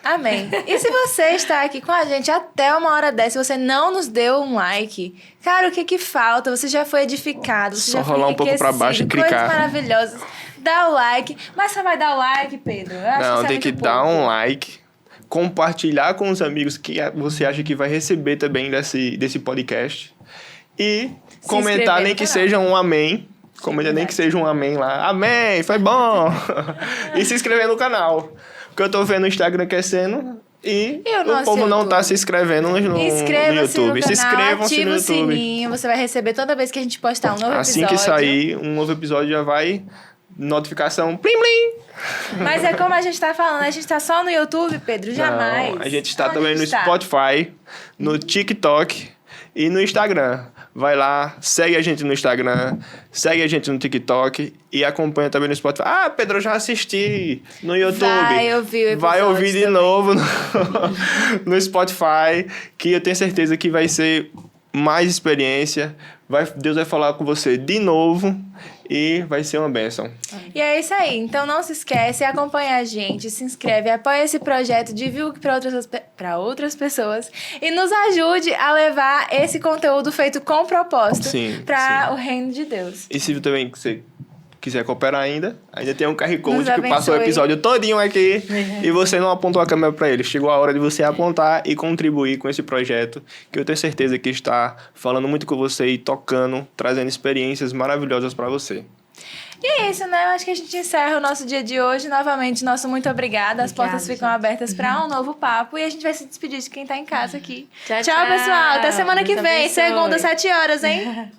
Amém. E se você está aqui com a gente até uma hora dessa e você não nos deu um like, cara, o que falta? Você já foi edificado, você só já foi rolar um pouco pra baixo e clicar. Coisas maravilhosas. Dá o like. Mas você vai dar o like, Pedro? Eu acho não, que tem que dar um like, compartilhar com os amigos que você acha que vai receber também desse podcast. E comentar, nem que seja um amém. Comenta nem que seja um amém lá. Amém, foi bom. E se inscrever no canal. Porque eu tô vendo o Instagram crescendo e o povo não tá se inscrevendo no YouTube. Inscreva-se no canal, Inscrevam-se no ativa o YouTube. sininho, você vai receber toda vez que a gente postar um novo assim episódio. Que sair um novo episódio já vai notificação, plim, plim. Mas é como a gente tá falando, a gente tá só no YouTube, Pedro, jamais. Não, a gente está também no Spotify, no TikTok e no Instagram. Vai lá, segue a gente no Instagram, segue a gente no TikTok e acompanha também no Spotify. Pedro, eu já assisti no YouTube. Vai ouvir de novo no Spotify, que eu tenho certeza que vai ser mais experiência. Deus vai falar com você de novo e vai ser uma bênção. E é isso aí. Então não se esquece, acompanha a gente, se inscreve, apoia esse projeto, divulgue para outras pessoas e nos ajude a levar esse conteúdo feito com propósito para o reino de Deus. E se também você quiser cooperar ainda tem um QR Code que passou o episódio todinho aqui e você não apontou a câmera para ele. Chegou a hora de você apontar e contribuir com esse projeto, que eu tenho certeza que está falando muito com você e tocando, trazendo experiências maravilhosas para você. E é isso, né? Eu acho que a gente encerra o nosso dia de hoje. Novamente, nosso muito obrigada. As portas ficam abertas para um novo papo e a gente vai se despedir de quem tá em casa aqui. Tchau, pessoal. Até semana que vem. Segunda, 7 horas, hein?